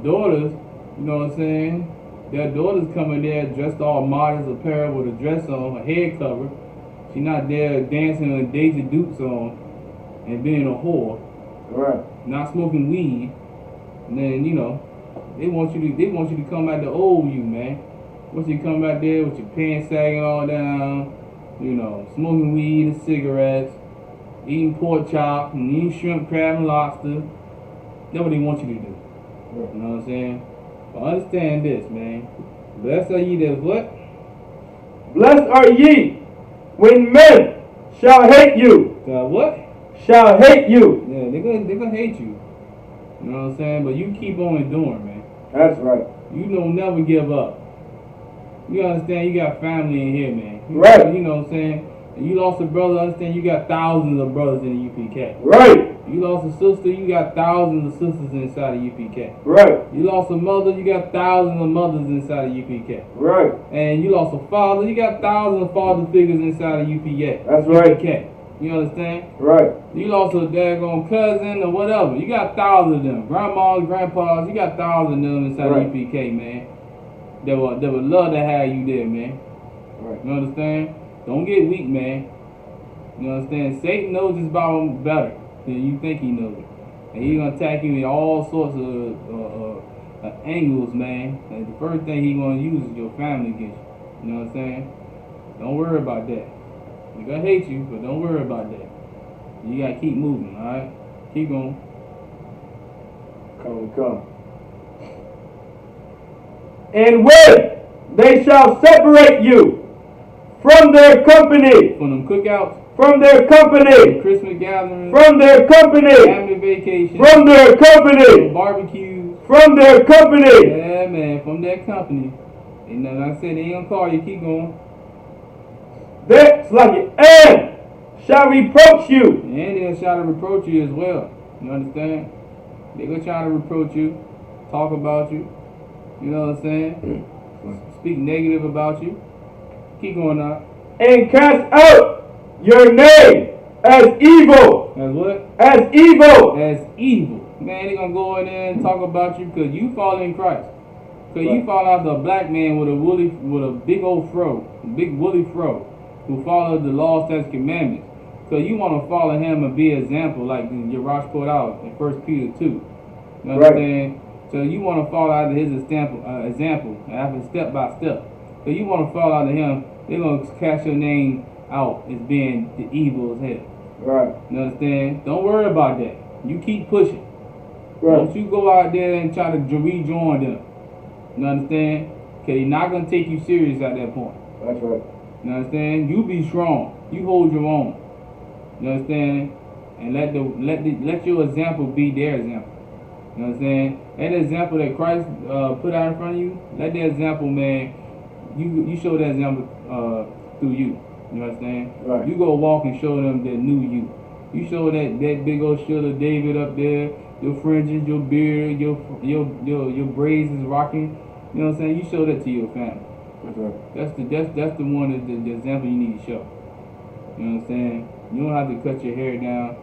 daughters. You know what I'm saying? Their daughter's coming there dressed all modest apparel with a dress on, her head covered. She not there dancing with Daisy Dukes on and being a whore. Right. Not smoking weed. And then, you know, they want you to come out the old you, man. Want you to come out there with your pants sagging all down, you know, smoking weed and cigarettes, eating pork chop and eating shrimp, crab, and lobster. That's what they want you to do. Right. You know what I'm saying? But understand this, man. Blessed are ye that what? Blessed are ye when men shall hate you. What? Shall hate you. Yeah, they're gonna hate you. You know what I'm saying? But you keep on enduring, man. That's right. You don't never give up. You understand? You got family in here, man. Right. You know what I'm saying? And you lost a brother, understand? You got thousands of brothers in the UPK. Right. You lost a sister, you got thousands of sisters inside of UPK. Right. You lost a mother, you got thousands of mothers inside of UPK. Right. And you lost a father, you got thousands of father figures inside of UPK. That's right. UPK. You understand? Right. You lost a daggone cousin or whatever. You got thousands of them. Grandmas, grandpas, you got thousands of them inside Right. of UPK, man. They would love to have you there, man. Right. You understand? Don't get weak, man. You understand? Satan knows his Bible better than you think he knows it. And he's going to attack you in all sorts of angles, man. And the first thing he's going to use is your family against you. You know what I'm saying? Don't worry about that. They're going to hate you, but don't worry about that. You got to keep moving, all right? Keep going. Come. And when they shall separate you from their company, From them cookouts, from their company, Christmas gatherings, from their company, family vacations, from their company, barbecues, from their company. yeah, man, from that company. And like I said, they ain't gonna call you. Keep going. That's like it. And shall reproach you. And they'll try to reproach you as well. You understand? They gonna try to reproach you, talk about you. You know what I'm saying? Speak negative about you. Keep going on. And cast out your name as evil. As what? As evil. As evil. Man, they gonna go in there and talk about you because you fall in Christ. Because you fall after a black man with a big old fro, big woolly fro, who followed the law, statutes, commandments. Because you want to follow him and be an example, like Yerash put out in 1 Peter 2. You know what I'm saying? So you want to follow after his example, after step by step. So you want to follow after him, they're going to cast your name out as being the evil as hell. Right. You understand? Don't worry about that. You keep pushing. Right. Don't you go out there and try to rejoin them. You understand? Because he's not going to take you serious at that point. That's right. You understand? You be strong. You hold your own. You understand? And let your example be their example. You know what I'm saying? That example that Christ put out in front of you, let that example, man, you show that example through you. You know what I'm saying? Right. You go walk and show them that new you. You show that big old shield of David up there, your fringes, your beard, your braids is rocking. You know what I'm saying? You show that to your family. That's right. That's the one the example you need to show. You know what I'm saying? You don't have to cut your hair down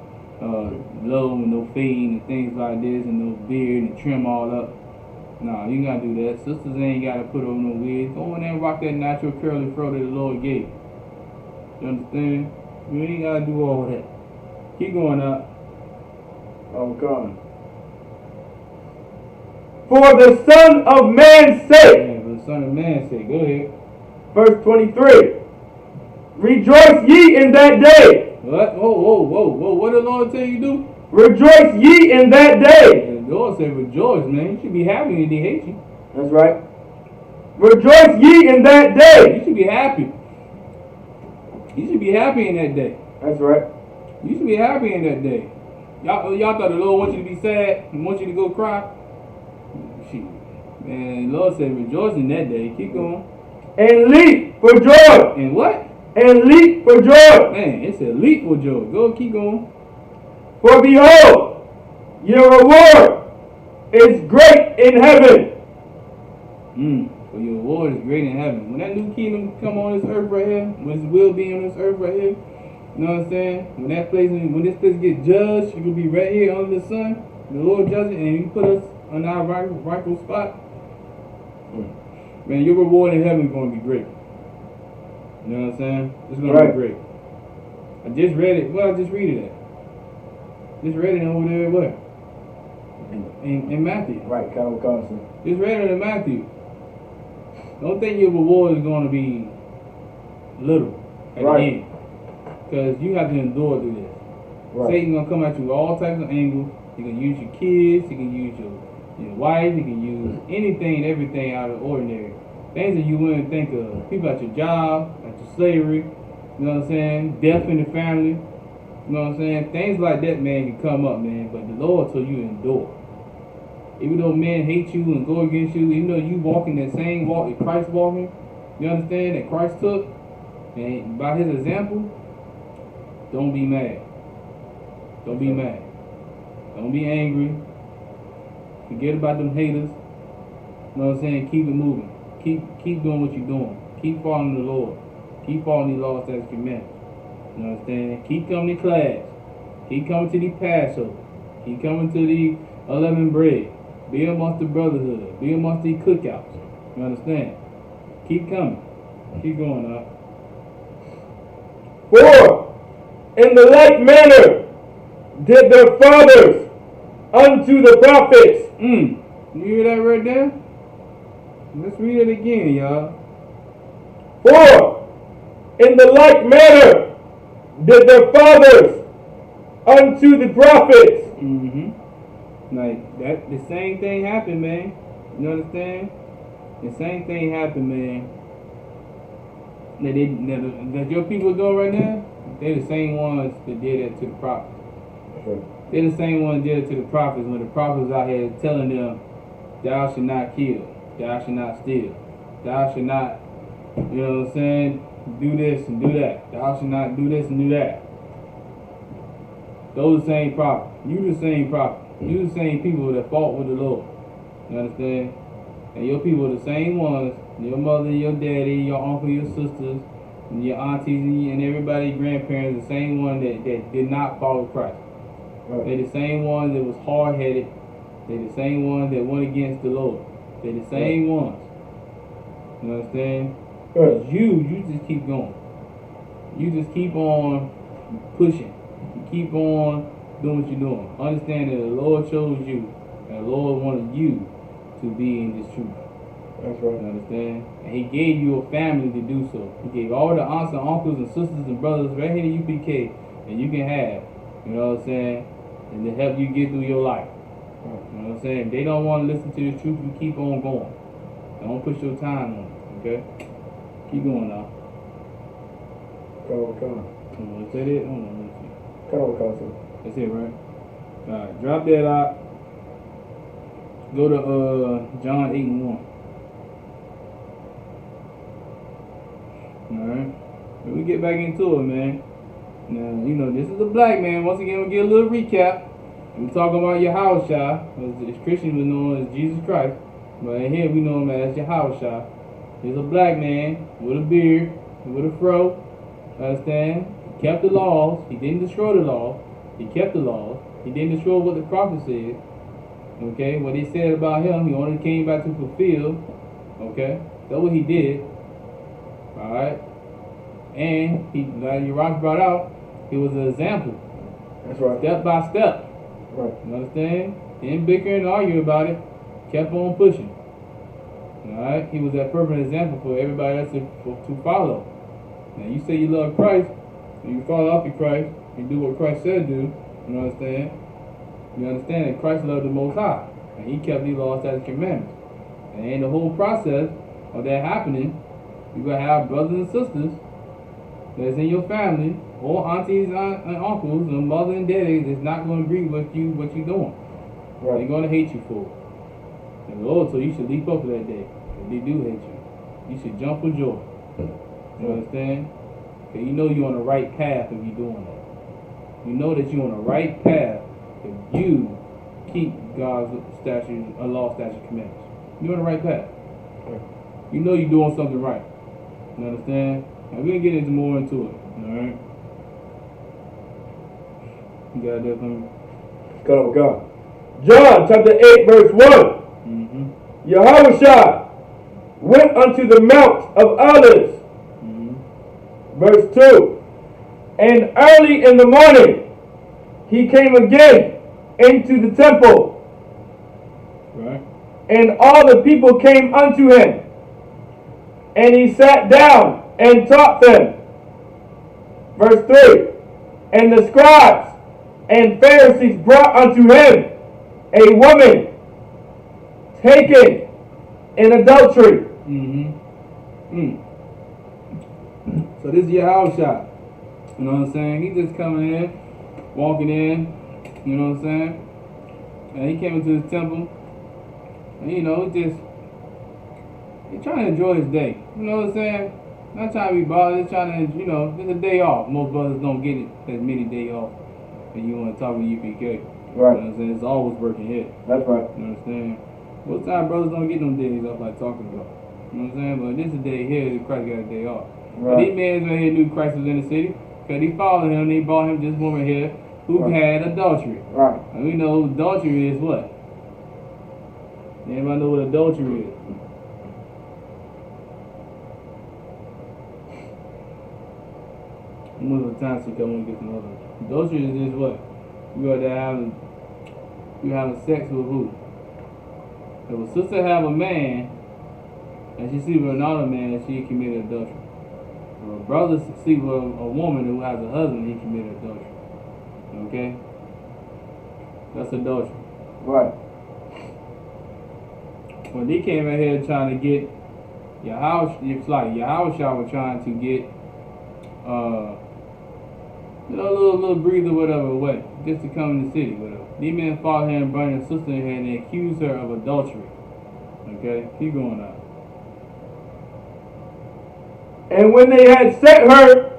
low with no fade and things like this and no beard and trim all up. Nah, you gotta do that. Sisters ain't gotta put on no wig. Go in there and rock that natural curly fro that the Lord gave. You understand? You ain't gotta do all that. Keep going up. I'm coming. For the Son of Man's sake. Yeah, for the Son of Man's sake. Go ahead. Verse 23. Rejoice ye in that day. What? Whoa. What did the Lord tell you to do? Rejoice ye in that day. The Lord said rejoice, man. You should be happy when they hate you. That's right. Rejoice ye in that day. You should be happy. You should be happy in that day. That's right. You should be happy in that day. Y'all thought the Lord wants you to be sad and wants you to go cry? Shit. Man, the Lord said rejoice in that day. Keep going. And leap for joy. And what? And leap for joy. Man, it said leap for joy. Go, keep going. For behold, your reward is great in heaven. For your reward is great in heaven. When that new kingdom come on this earth right here, when his will be on this earth right here, you know what I'm saying? When this place get judged, you will be right here under the sun, the Lord judging, and you put us on our rightful spot. man, your reward in heaven is going to be great. You know what I'm saying? It's going to be great. I just read it. Well, I just read it at. Just read it over there where? In Matthew. Right, kind of constant. Just read it in Matthew. Don't think your reward is going to be little at the end. Because you have to endure through this. Satan's going to come at you with all types of angles. He can use your kids. He can use your wife. He can use anything and everything out of the ordinary. Things that you wouldn't think of. People at your job, at your slavery. You know what I'm saying? Death in the family. You know what I'm saying? Things like that, man, can come up, man. But the Lord told you to endure. Even though men hate you and go against you, even though you walking that same walk that Christ walking, you understand that Christ took, and by his example, don't be mad. Don't be mad. Don't be angry. Forget about them haters. You know what I'm saying? Keep it moving. Keep doing what you're doing. Keep following the Lord. Keep following these laws, statutes, commandments. You know what I'm saying? Keep coming to class. Keep coming to the Passover. Keep coming to the 11 bread. Be amongst the brotherhood. Be amongst the cookouts. You understand? Keep coming. Keep going up. 4. In the like manner did their fathers unto the prophets. You hear that right there? Let's read it again, y'all. 4. In the like manner did their fathers unto the prophets. Like that, the same thing happened, man. You understand? The same thing happened, man. That your people doing right now, they're the same ones that did that to the prophets. They're the same ones that did it to the prophets when the prophets was out here telling them, thou should not kill, thou should not steal, thou should not, you know what I'm saying, do this and do that. Thou should not do this and do that. Those the same prophets. You the same prophet. You the same people that fought with the Lord. You understand? And your people are the same ones. Your mother, your daddy, your uncle, your sisters, and your aunties, and everybody, grandparents, the same one that did not follow Christ. They're the same ones that was hard-headed. They're the same ones that went against the Lord. They're the same ones. You understand? You just keep going. You just keep on pushing. You keep on doing what you're doing. Understand that the Lord chose you, and the Lord wanted you to be in this truth. That's right. You understand? And he gave you a family to do so. He gave all the aunts and uncles and sisters and brothers right here in UPK, and you can have, you know what I'm saying, and to help you get through your life. You know what I'm saying? If they don't want to listen to the truth, you keep on going. Don't push your time on it, okay? Keep going now. Come Is that it? Hold on, let me see. That's it, right? Alright, drop that out. Go to John 8:1. Alright. We get back into it, man. Now, you know, this is a black man. Once again, we'll get a little recap. We're talking about Yahushua, as Christians we know him as Jesus Christ. But in here we know him as Yahushua. He's a black man with a beard, with a fro. Understand? He kept the laws. He didn't destroy the law. He kept the laws. He didn't destroy what the prophet said. Okay? What he said about him, he only came back to fulfill. Okay? That's what he did. Alright? And he, like Uriah brought out, he was an example. That's right. Step by step. Right. You understand? Didn't bicker and argue about it. Kept on pushing. Alright? He was that perfect example for everybody else to follow. Now you say you love Christ, and you follow after Christ, you do what Christ said do, you understand? You understand that Christ loved the Most High, and he kept these laws, statutes, and commandments. And in the whole process of that happening, you're going to have brothers and sisters that's in your family, or aunties and uncles, and mother and daddy that's not going to agree with you, what you're doing. Right. They're going to hate you for it. And the Lord, so you should leap up for that day. If they do hate you, you should jump for joy. You understand? Because you know you're on the right path if you're doing that. You know that you're on the right path if you keep God's statutes, law, statutes, commandments. You're on the right path. You know you're doing something right. You understand? And we're going to get into more into it. Alright? You got that from God. John chapter 8 verse 1. Yahushua went unto the Mount of Olives. Verse 2. And early in the morning he came again into the temple. Right. And all the people came unto him. And he sat down and taught them. Verse 3. And the scribes and Pharisees brought unto him a woman taken in adultery. So this is your house shot. You know what I'm saying? He just coming in, walking in, you know what I'm saying? And he came into the temple, and you know, he trying to enjoy his day. You know what I'm saying? Not trying to be bothered, just trying to, you know, it's a day off. Most brothers don't get it as many days off when you want to talk with UPK. Right. You know what I'm saying? It's always working here. That's right. You understand? Most time brothers don't get them days off like talking about. You know what I'm saying? But this is a day here that Christ got a day off. But these men right here knew Christ was in the city because he followed him. They brought him this woman here who had adultery. Right. And we know adultery is what? Anybody know what adultery is? Most of the time, she come and get some other. Adultery is just what? You having sex with who? If a sister have a man and she sleep with another man, she committed adultery. If a brother sleep with a woman who has a husband, he committed adultery. Okay? That's adultery. Right. When they came in here trying to get your house, it's like your house y'all were trying to get you know, a little breather, whatever, away, just to come in the city, whatever. These men fought her and brought her sister in here and they accused her of adultery. Okay, keep going on. And when they had set her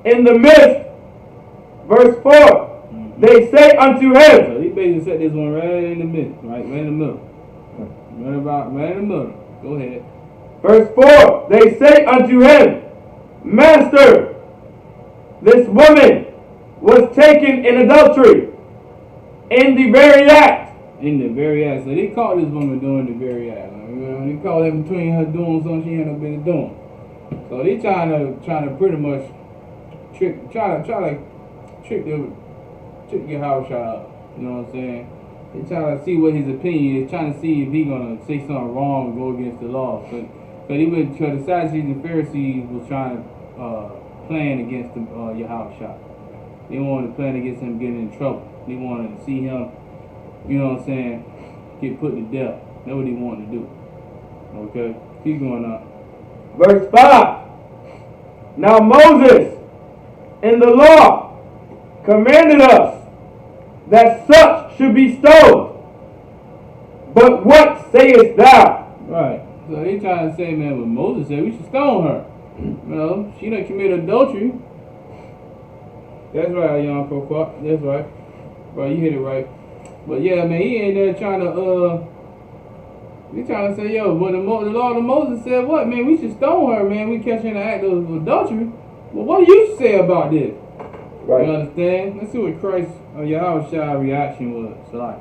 in the midst, verse 4, they say unto him. So he basically set this one right in the midst, right in the middle. Right in the middle. Go ahead. Verse 4, they say unto him, Master, this woman was taken in adultery in the very act. In the very act. So they caught this woman doing the very act. They caught her between her doing something she hadn't been doing. So they trying to pretty much trick your house child. You know what I'm saying? They trying to see what his opinion is, trying to see if he gonna say something wrong and go against the law. But the Sadducees and Pharisees was trying to plan against your house shot. They wanted to plan against him getting in trouble. They wanted to see him, you know what I'm saying, get put to death. That's what they wanted to do. Okay, keep going on. Verse 5. Now Moses in the law commanded us that such should be stoned. But what sayest thou? Right. So they trying to say, man, what Moses said, we should stone her. You know, she done committed adultery. That's right, young Proquat. That's right. Bro, you hit it right. But yeah, man, he ain't there trying to he trying to say, yo, but the law of Moses said what, man? We should stone her, man. We catch her in the act of adultery. Well, what do you say about this? Right. You understand? Let's see what Christ or Yahweh's reaction was. Like.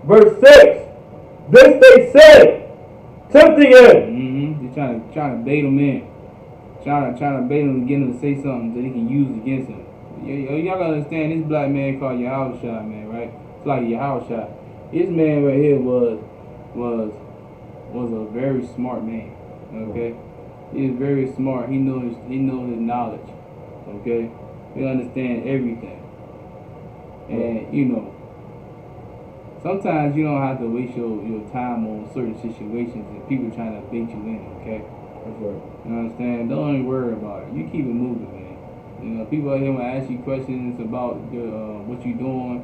Verse 6. This they said, tempting him. They trying to bait him in. Trying to bait him and get him to say something that he can use against him. Y'all gotta understand, this black man called Yahweh, man, right? It's like Yahweh. This man right here was a very smart man. Okay, he is very smart. He knows his knowledge. Okay, he understands everything. And you know, sometimes you don't have to waste your time on certain situations and people trying to bait you in. Okay, that's right. You understand? Don't even worry about it. You keep it moving, man. You know, people out here will ask you questions about what you doing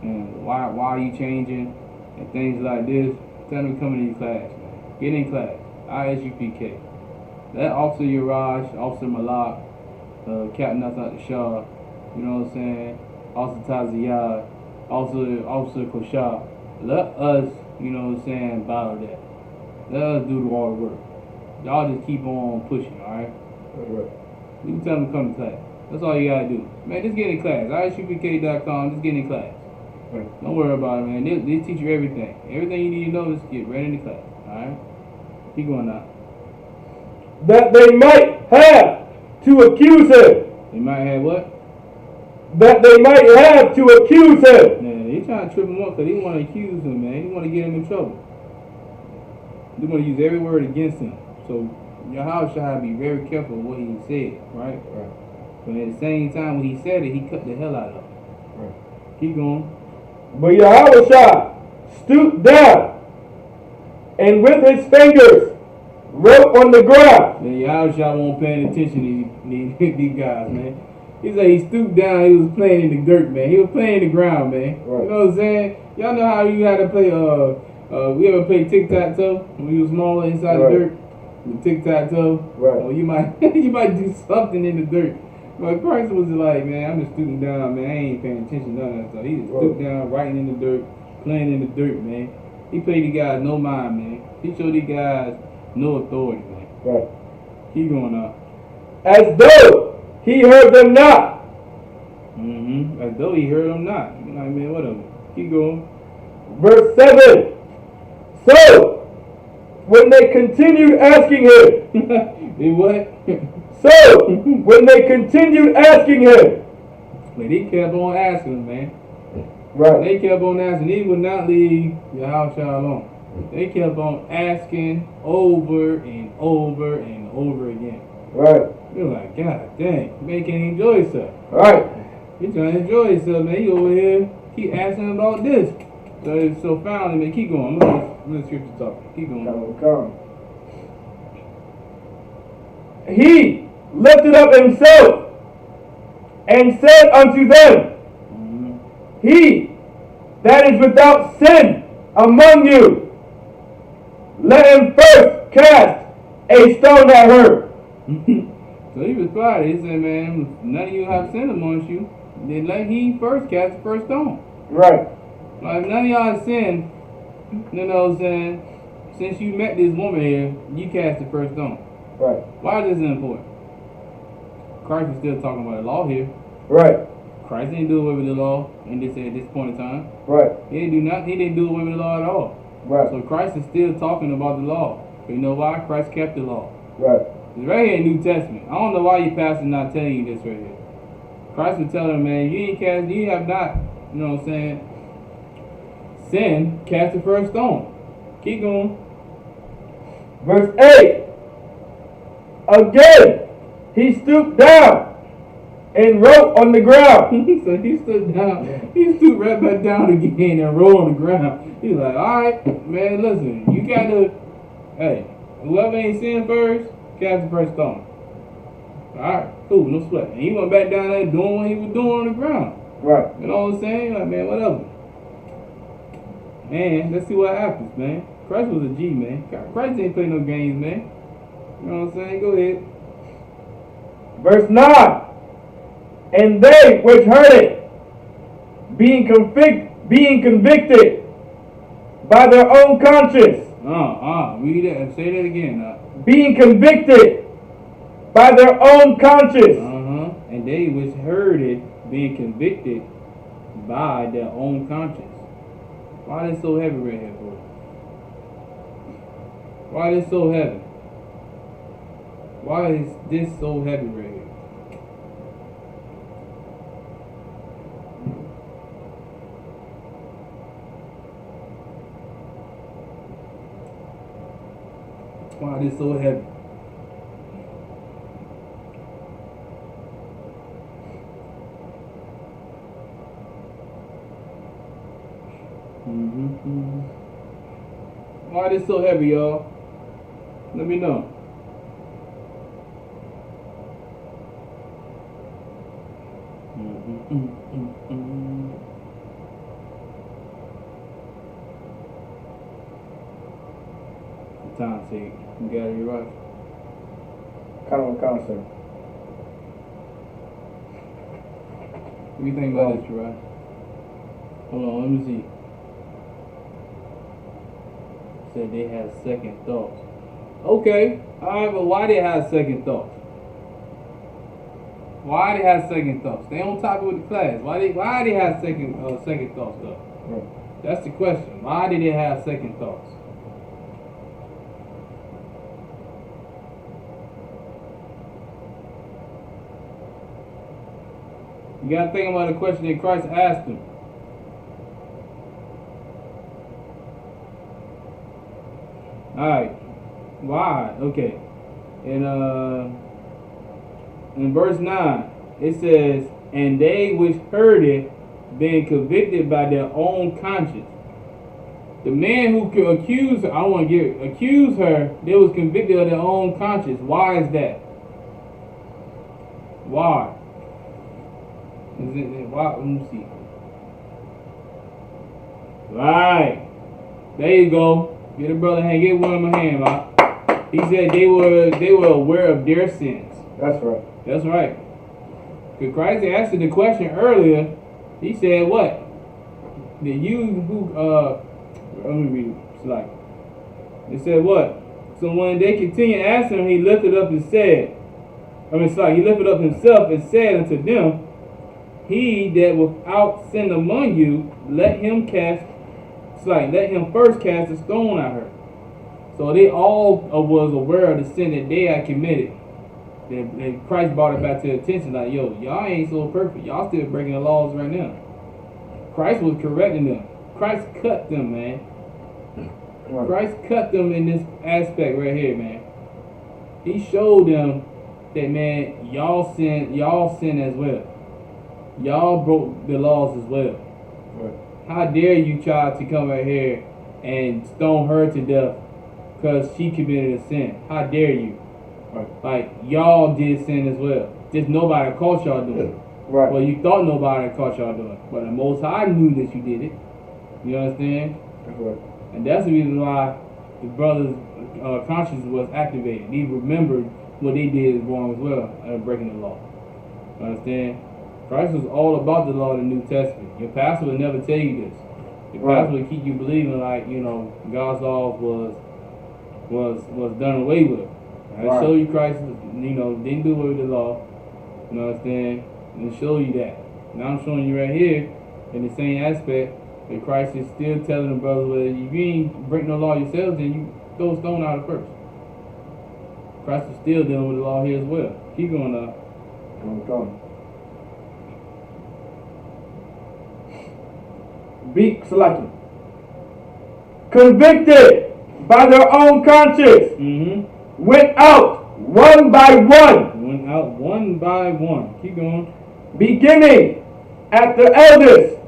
and why are you changing and things like this. Tell them to come into your class, man. Get in class. Isupk. That Officer Uraj, Officer Malak, Captain Nasat Shah, you know what I'm saying? Officer Taziyah, Officer Koshar. Let us, you know what I'm saying, battle that. Let us do all the work. Y'all just keep on pushing, alright? Right. You can tell them to come to class. That's all you gotta do. Man, just get in class. Isupk.com, just get in class. Right. Don't worry about it, man. They teach you everything. Everything you need to know, just get right into class, alright? Keep going now. That they might have to accuse him. They might have what? That they might have to accuse him. Man, they trying to trip him up because they want to accuse him, man. They want to get him in trouble. They want to use every word against him. So Yahweh shall be very careful of what he said, right? Right. But at the same time, when he said it, he cut the hell out of it. Right. Keep going. But Yahweh stooped down and with his fingers wrote on the ground. Man, Yahweh won't paying attention to these guys, man. He said he stooped down, he was playing in the dirt, man. He was playing in the ground, man. Right. You know what I'm saying? Y'all know how you had to play, we ever played tic-tac-toe when we was smaller inside the dirt? The tic-tac-toe? Right. Or you might do something in the dirt. But Christ was like, man, I'm just stooping down, man. I ain't paying attention to none of that stuff. He just stooped down, writing in the dirt, playing in the dirt, man. He paid these guys no mind, man. He showed these guys no authority, man. Right. Keep going up. As though he heard them not. As though he heard them not. You're like, man, whatever. Keep going. Verse 7. So, when they continued asking him. He what? So, when they continued asking him. But he kept on asking him, man. Right. They kept on asking. He would not leave Yahweh alone. They kept on asking over and over and over again. Right. You're like, God dang, man can't enjoy himself. Right. He trying to enjoy himself, man. He over here, keep asking about this. So finally, man, keep going. Let the scripture talk. Keep going. Come. He lifted up himself and said unto them, He that is without sin among you, let him first cast a stone at her. So he replied, he said, man, none of you have sin amongst you, then let he first cast the first stone. Right. Like, if none of y'all have sinned, you know what I'm saying, since you met this woman here, you cast the first stone. Right. Why is this important? Christ is still talking about the law here. Right. Christ didn't do away with the law at this point in time. Right. He didn't do away with the law at all. Right. So Christ is still talking about the law. But you know why? Christ kept the law. Right. It's right here in New Testament. I don't know why your pastor not telling you this right here. Christ was telling him, man, you have not, you know what I'm saying, sin, cast the first stone. Keep going. Verse 8. Again, he stooped down and wrote on the ground. So he stood down. He stooped right back down again and wrote on the ground. He's like, all right, man, listen, you got to, hey, whoever ain't sin first, cast the first stone. All right, cool, no sweat. And he went back down there doing what he was doing on the ground. Right. You know what I'm saying? Like, man, whatever. Man, let's see what happens, man. Christ was a G, man. Christ didn't play no games, man. You know what I'm saying? Go ahead. Verse 9. And they which heard it, being convicted by their own conscience. Read that and say that again. Being convicted by their own conscience. And they which heard it, being convicted by their own conscience. Why is it so heavy right here, bro? Why is it so heavy? Why is this so heavy right here? Why is this so heavy? Why is this so heavy, y'all? Let me know. Time sake, you got it right. Kind of, sir. What do you think about this, right? Hold on, let me see. Said they had second thoughts. Okay, alright, but why they have second thoughts? Why they have second thoughts? Stay on top of the class. Why they have second thoughts though? Right. That's the question. Why did they have second thoughts? You gotta think about the question that Christ asked him. Alright. Why? Okay. In verse 9, it says, and they which heard it, being convicted by their own conscience. The man who could accuse her, accuse her, they was convicted of their own conscience. Why is that? Why? Why? Let me see. Right. There you go. Get a brother hand. Get one in my hand, man. He said they were aware of their sins. That's right. That's right. Because Christ answered the question earlier. He said what? That you who let me read it. It's like it said what? So when they continued asking him, he lifted up and said, he lifted up himself and said unto them, he that without sin among you, let him first cast a stone at her. So they all was aware of the sin that they had committed. And Christ brought it back to their attention, like, yo, y'all ain't so perfect. Y'all still breaking the laws right now. Christ was correcting them. Christ cut them, man. Right. Christ cut them in this aspect right here, man. He showed them that, man, y'all sin as well. Y'all broke the laws as well. Right. How dare you try to come right here and stone her to death because she committed a sin? How dare you? Right. Like, y'all did sin as well. Just nobody caught y'all doing it. Right. Well, you thought nobody caught y'all doing it. But the Most High knew that you did it. You understand? Right. And that's the reason why the brother's conscience was activated. He remembered what they did wrong as well, breaking the law. You understand? Christ was all about the law of the New Testament. Your pastor would never tell you this. Your pastor would keep you believing like, God's law was done away with. I show you Christ, didn't do away with the law. You understand? And show you that. Now I'm showing you right here in the same aspect that Christ is still telling the brothers, well, if you ain't break no law yourselves, then you throw a stone out of first. Christ is still dealing with the law here as well. Keep going up. Come. Be selected. Convicted by their own conscience. Went out one by one. Went out one by one. Keep going. Beginning at the eldest.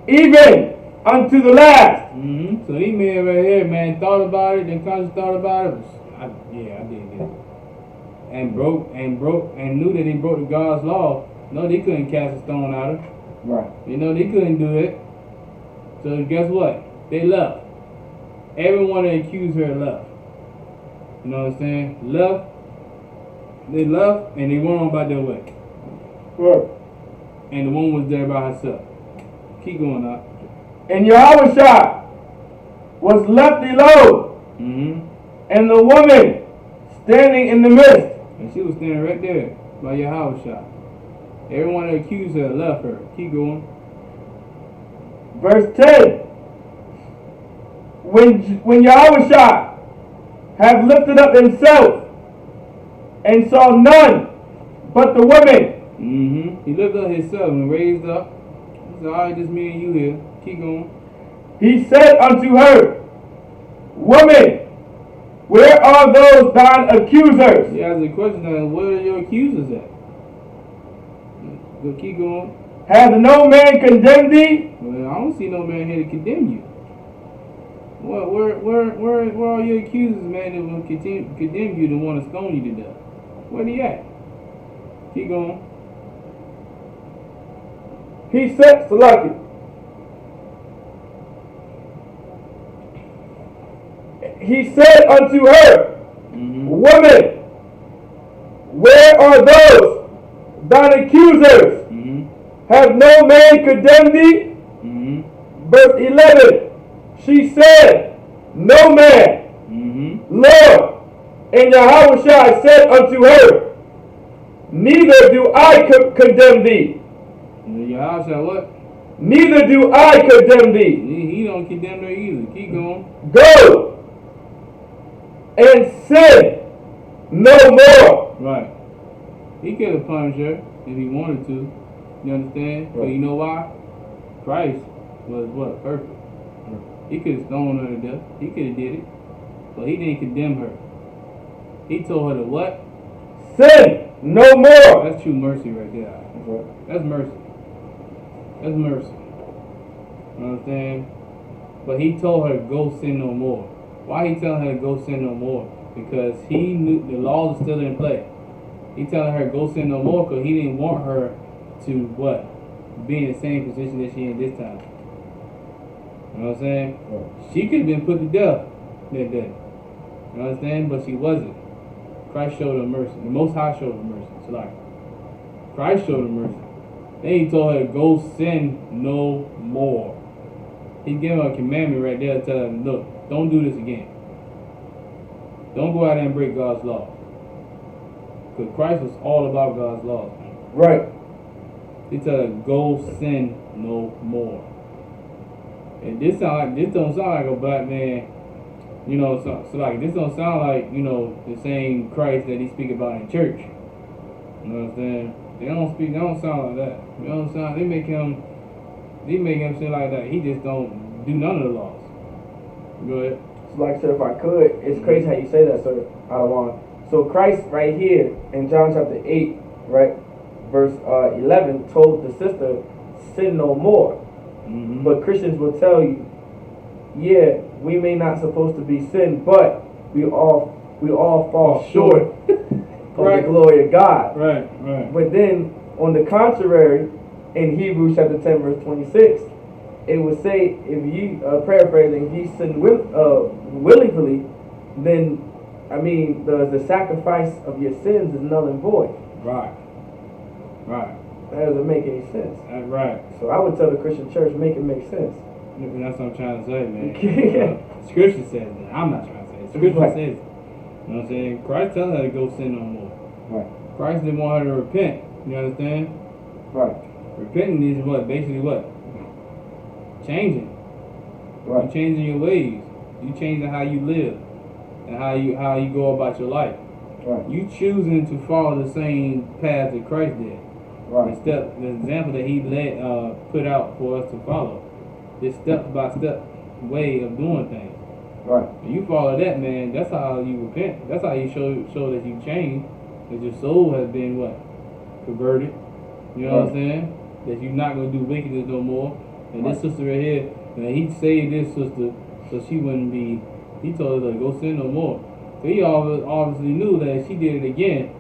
Even unto the last. So these men right here, man, thought about it, then conscious thought about it. I did get it. And knew that they broke God's law. No, they couldn't cast a stone at her. Right. They couldn't do it. So guess what? They left. Everyone that accused her left. You know what I'm saying? They left and they went on by their way. Right. And the woman was there by herself. Keep going up. And Yahushua was left alone. And the woman standing in the midst. And she was standing right there by Yahushua. Everyone that accused her left her. Keep going. Verse 10. When Yahushua have lifted up himself and saw none but the woman. He lifted up himself and raised up. He said, alright, just me and you here. Keep going. He said unto her, Woman, where are those thine accusers? He asked the question, where are your accusers at? Go keep going. Hath no man condemned thee? Well, I don't see no man here to condemn you. Where are your accusers, man, that will condemn you to want to stone you to death? Where they at? Keep going. He said, Salaki. He said unto her, Woman, where are those thine accusers? Have no man condemned thee? Verse 11. She said, No man. Lord, and Yahushua said unto her, Neither do I condemn thee. Yahushua what? Neither do I condemn thee. He don't condemn her either. Keep going. Go and sin no more. Right. He could have punished her if he wanted to. You understand? But Right. you know why? Christ was what? Perfect. He could have stoned her to death. He could have did it. But he didn't condemn her. He told her to what? Sin no more. That's true mercy right there. That's right. That's mercy. That's mercy. You understand? But he told her to go sin no more. Why he telling her to go sin no more? Because he knew the laws are still in play. He telling her to go sin no more because he didn't want her to what? Be in the same position that she in this time. You know what I'm saying? Right. She could have been put to death that day. You understand? But she wasn't. Christ showed her mercy. The Most High showed her mercy. So like, Christ showed her mercy. Then he told her to go sin no more. He gave her a commandment right there, telling her, look, don't do this again. Don't go out there and break God's law. Because Christ was all about God's laws. Right. He told her, go sin no more. And this don't sound like a black man, you know, so like this don't sound like, you know, the same Christ that he speak about in church. You know what I'm saying? They don't sound like that. You know what I'm saying? They make him seem like that. He just don't do none of the laws. Go ahead. So like, sir, if I could, it's crazy how you say that, sir. I don't want. So Christ right here in John chapter 8, right, verse 11, told the sister, sin no more. Mm-hmm. But Christians will tell you, yeah, we may not supposed to be sin, but we all fall short of Right. the glory of God. Right. But then, on the contrary, in Hebrews chapter 10, verse 26, it would say, if you, paraphrasing, if you sin willingly, then, I mean, the sacrifice of your sins is null and void. Right. That doesn't make any sense. That's right. So I would tell the Christian church, make it make sense. And that's what I'm trying to say, man. Yeah. Scripture says that. I'm not trying to say it. Scripture Right. says it. You know what I'm saying? Christ telling her to go sin no more. Right. Christ didn't want her to repent. You understand? Right. Repenting is what? Basically what? Changing. Right. You changing your ways. You changing how you live and how you go about your life. Right. You choosing to follow the same path that Christ did. Right. The example that he put out for us to follow. This step by step way of doing things. Right. And you follow that, man. That's how you repent. That's how you show that you changed. That your soul has been what? Converted. You know what I'm saying? That you're not gonna do wickedness no more. And this sister right here, man, he saved this sister so she wouldn't be. He told her to go sin no more. So he obviously knew that if she did it again,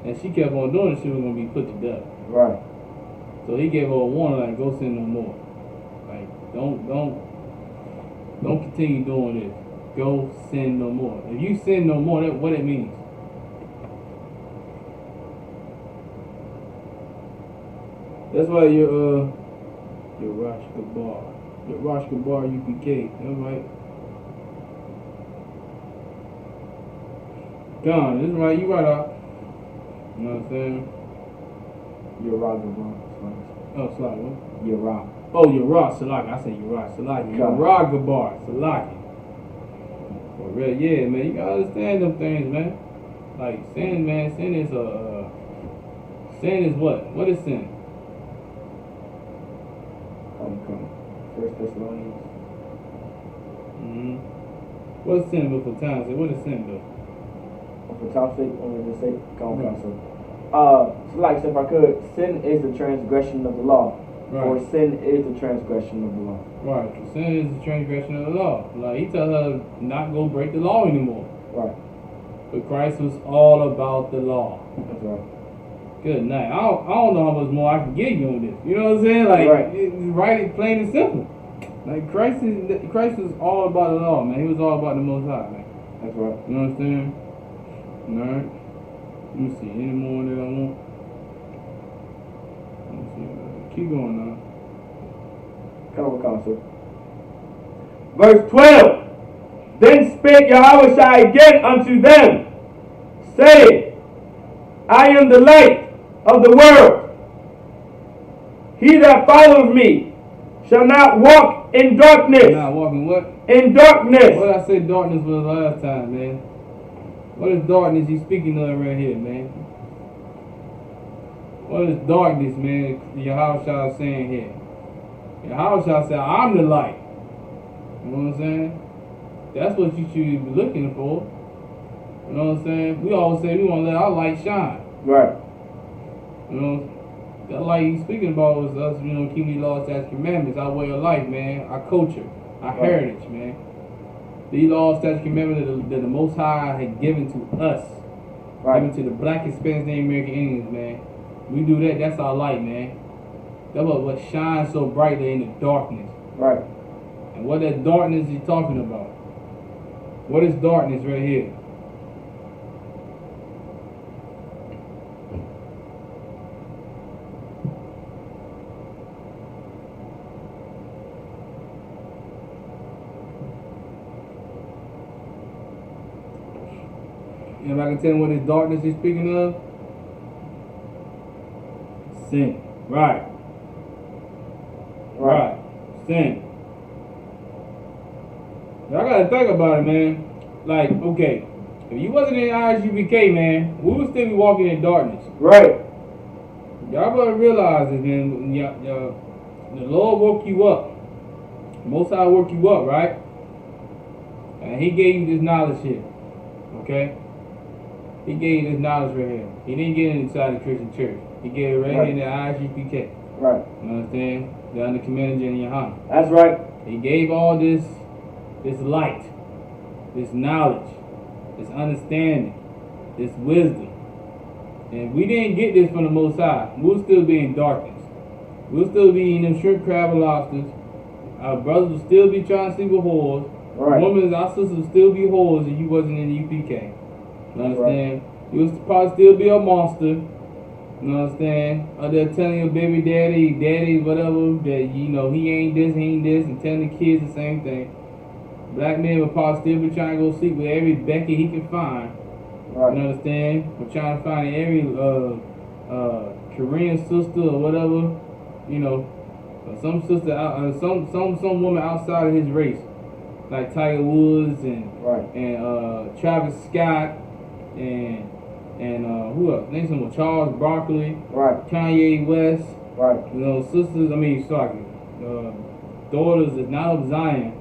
and she kept on doing it, she was gonna be put to death. Right. So he gave her a warning, like, go sin no more. Like, don't continue doing this. Go sin no more. If you sin no more, that's what it means. That's why your Rosh Gabar UPK. That's right. Gone. This is right. You right out. You know what I'm saying? You're wrong. Oh, Salaki. What? You're wrong. Oh, Yerah Salaki. I said Yerah Salaki. Yerah Gabar Salaki. For real, yeah, man. You gotta understand them things, man. Like sin, man. Sin is what? What is sin? Come. First Thessalonians. Mm-hmm. What's sin before time? Say, what is sin though? For time's sake, I'm gonna just say, come. So like, if I could, sin is the transgression of the law. Right. Or sin is the transgression of the law. Right. So sin is the transgression of the law. Like he tell her not go break the law anymore. Right. But Christ was all about the law. That's right. Good night. I don't know how much more I can give you on this. You know what I'm saying? Like, it's plain and simple. Like Christ is all about the law, man. He was all about the Most High, man. That's right. You know what I'm saying? Alright. Let me see. Any more that I want? Let me see. Keep going now. Come, sir. Verse 12. Then spake Yahushua again unto them, saying, I am the light of the world. He that follows me shall not walk in darkness. Not walking what? In darkness. What did I say darkness was last time, man? What is darkness he's speaking of right here, man? What is darkness, man? Yahushua saying here. Yahushua said, I'm the light. You know what I'm saying? That's what you should be looking for. You know what I'm saying? We always say we want to let our light shine. Right. You know, that light he's speaking about was us, you know, keeping these laws, statutes, commandments, our way of life, man, our culture, our heritage, man. These laws, statutes, commandments that the Most High had given to us, given to the black, Hispanic, and American Indians, man. We do that, that's our light, man. That's what shines so brightly in the darkness. Right. And what that darkness is talking about? What is darkness right here? Anybody can tell me what this darkness is speaking of? Sin. Right. Sin. Y'all gotta think about it, man. Like, okay, if you wasn't in Isupk, man, we would still be walking in darkness. Right. Y'all better realize this, man. The Lord woke you up. Most High woke you up, right? And He gave you this knowledge here. Okay? He gave you this knowledge right here. He didn't get it inside the Christian church. He gave it right here in the Isupk. Right. You understand? Down the commander in Yahan. That's right. He gave all this light, this knowledge, this understanding, this wisdom. And we didn't get this from the Most High. We'll still be in darkness. We'll still be eating them shrimp, crab, and lobsters. Our brothers will still be trying to sleep with whores. Right. Women, our sisters will still be whores if you wasn't in the UPK. You understand? You would probably still be a monster. You understand? Out there telling your baby daddy, whatever, that you know he ain't this, and telling the kids the same thing. Black men will probably still be trying to go sleep with every Becky he can find. Right. You understand? We're trying to find every Korean sister or whatever, you know, or some sister out, some woman outside of his race, like Tiger Woods and Travis Scott and who else? Name some Charles Barkley, Kanye West, you know, sisters. I mean, sorry, daughters is not of Zion,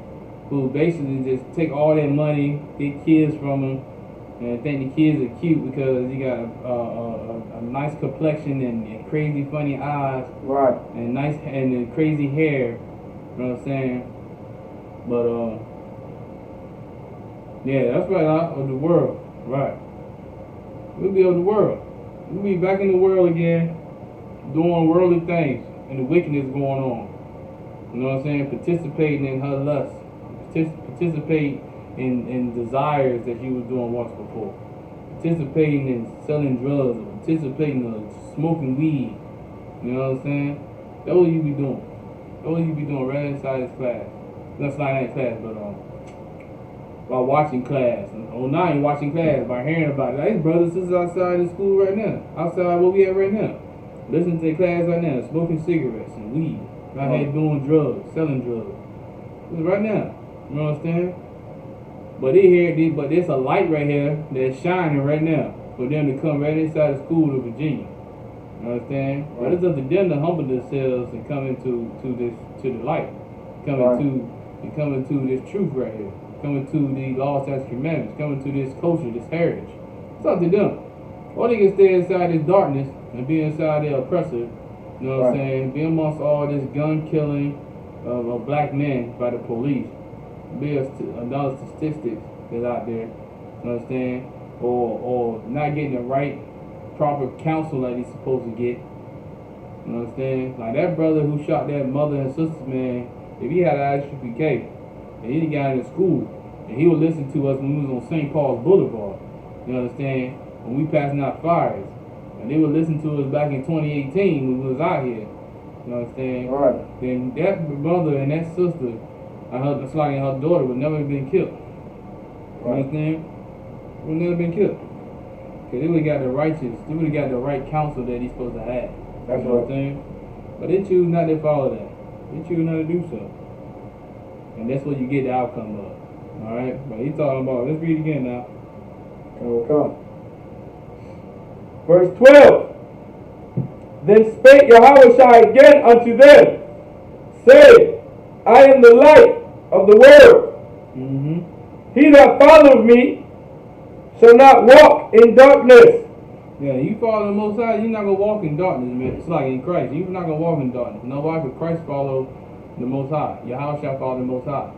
who basically just take all that money, get kids from them, and think the kids are cute because he got a nice complexion and crazy funny eyes, and nice and crazy hair. You know what I'm saying? But yeah, that's right, out of the world, right? We'll be of the world. We'll be back in the world again, doing worldly things and the wickedness going on. You know what I'm saying? Participating in her lust. Participate in desires that you was doing once before. Participating in selling drugs. Participating in smoking weed. You know what I'm saying? That's what you be doing. That's what you be doing right inside this class. That's not in class, but while watching class. Or not even watching class, by hearing about it. Like, his brothers and sisters outside the school right now. Outside where we at right now. Listening to class right now. Smoking cigarettes and weed. Out here doing drugs. Selling drugs. This is right now. You know what I'm saying? But there's a light right here that's shining right now. For them to come right inside the school of Virginia. You understand? But it's up to them to humble themselves and come into the light. Come into this truth right here. Coming to the laws, statutes, commandments, coming to this culture, this heritage. It's up to them. Or they can stay inside this darkness and be inside their oppressor, you know what I'm saying? Be amongst all this gun killing of black men by the police. Be another statistics that's out there, you understand? Or not getting the right, proper counsel like he's supposed to get. You understand? Like that brother who shot that mother and sister, man, if he had an Isupk, and he got into school, and he would listen to us when we was on St. Paul's Boulevard. You understand? When we passing out fires. And they would listen to us back in 2018 when we was out here. You understand? Then that brother and that sister, and her daughter would never have been killed. You understand? Would never been killed. Because they would have got the right counsel that he's supposed to have. That's you know what I'm saying? But they choose not to follow that. They choose not to do so. And that's what you get the outcome of. Alright? But he's talking about, let's read again now. And we'll come. Verse 12. Then spake Yahushua again unto them, saying, I am the light of the world. He that followeth me shall not walk in darkness. Yeah, you follow the Most High, you're not going to walk in darkness, man. It's like in Christ. You're not going to walk in darkness. Nobody but Christ follow the Most High. Yahweh shall follow the Most High.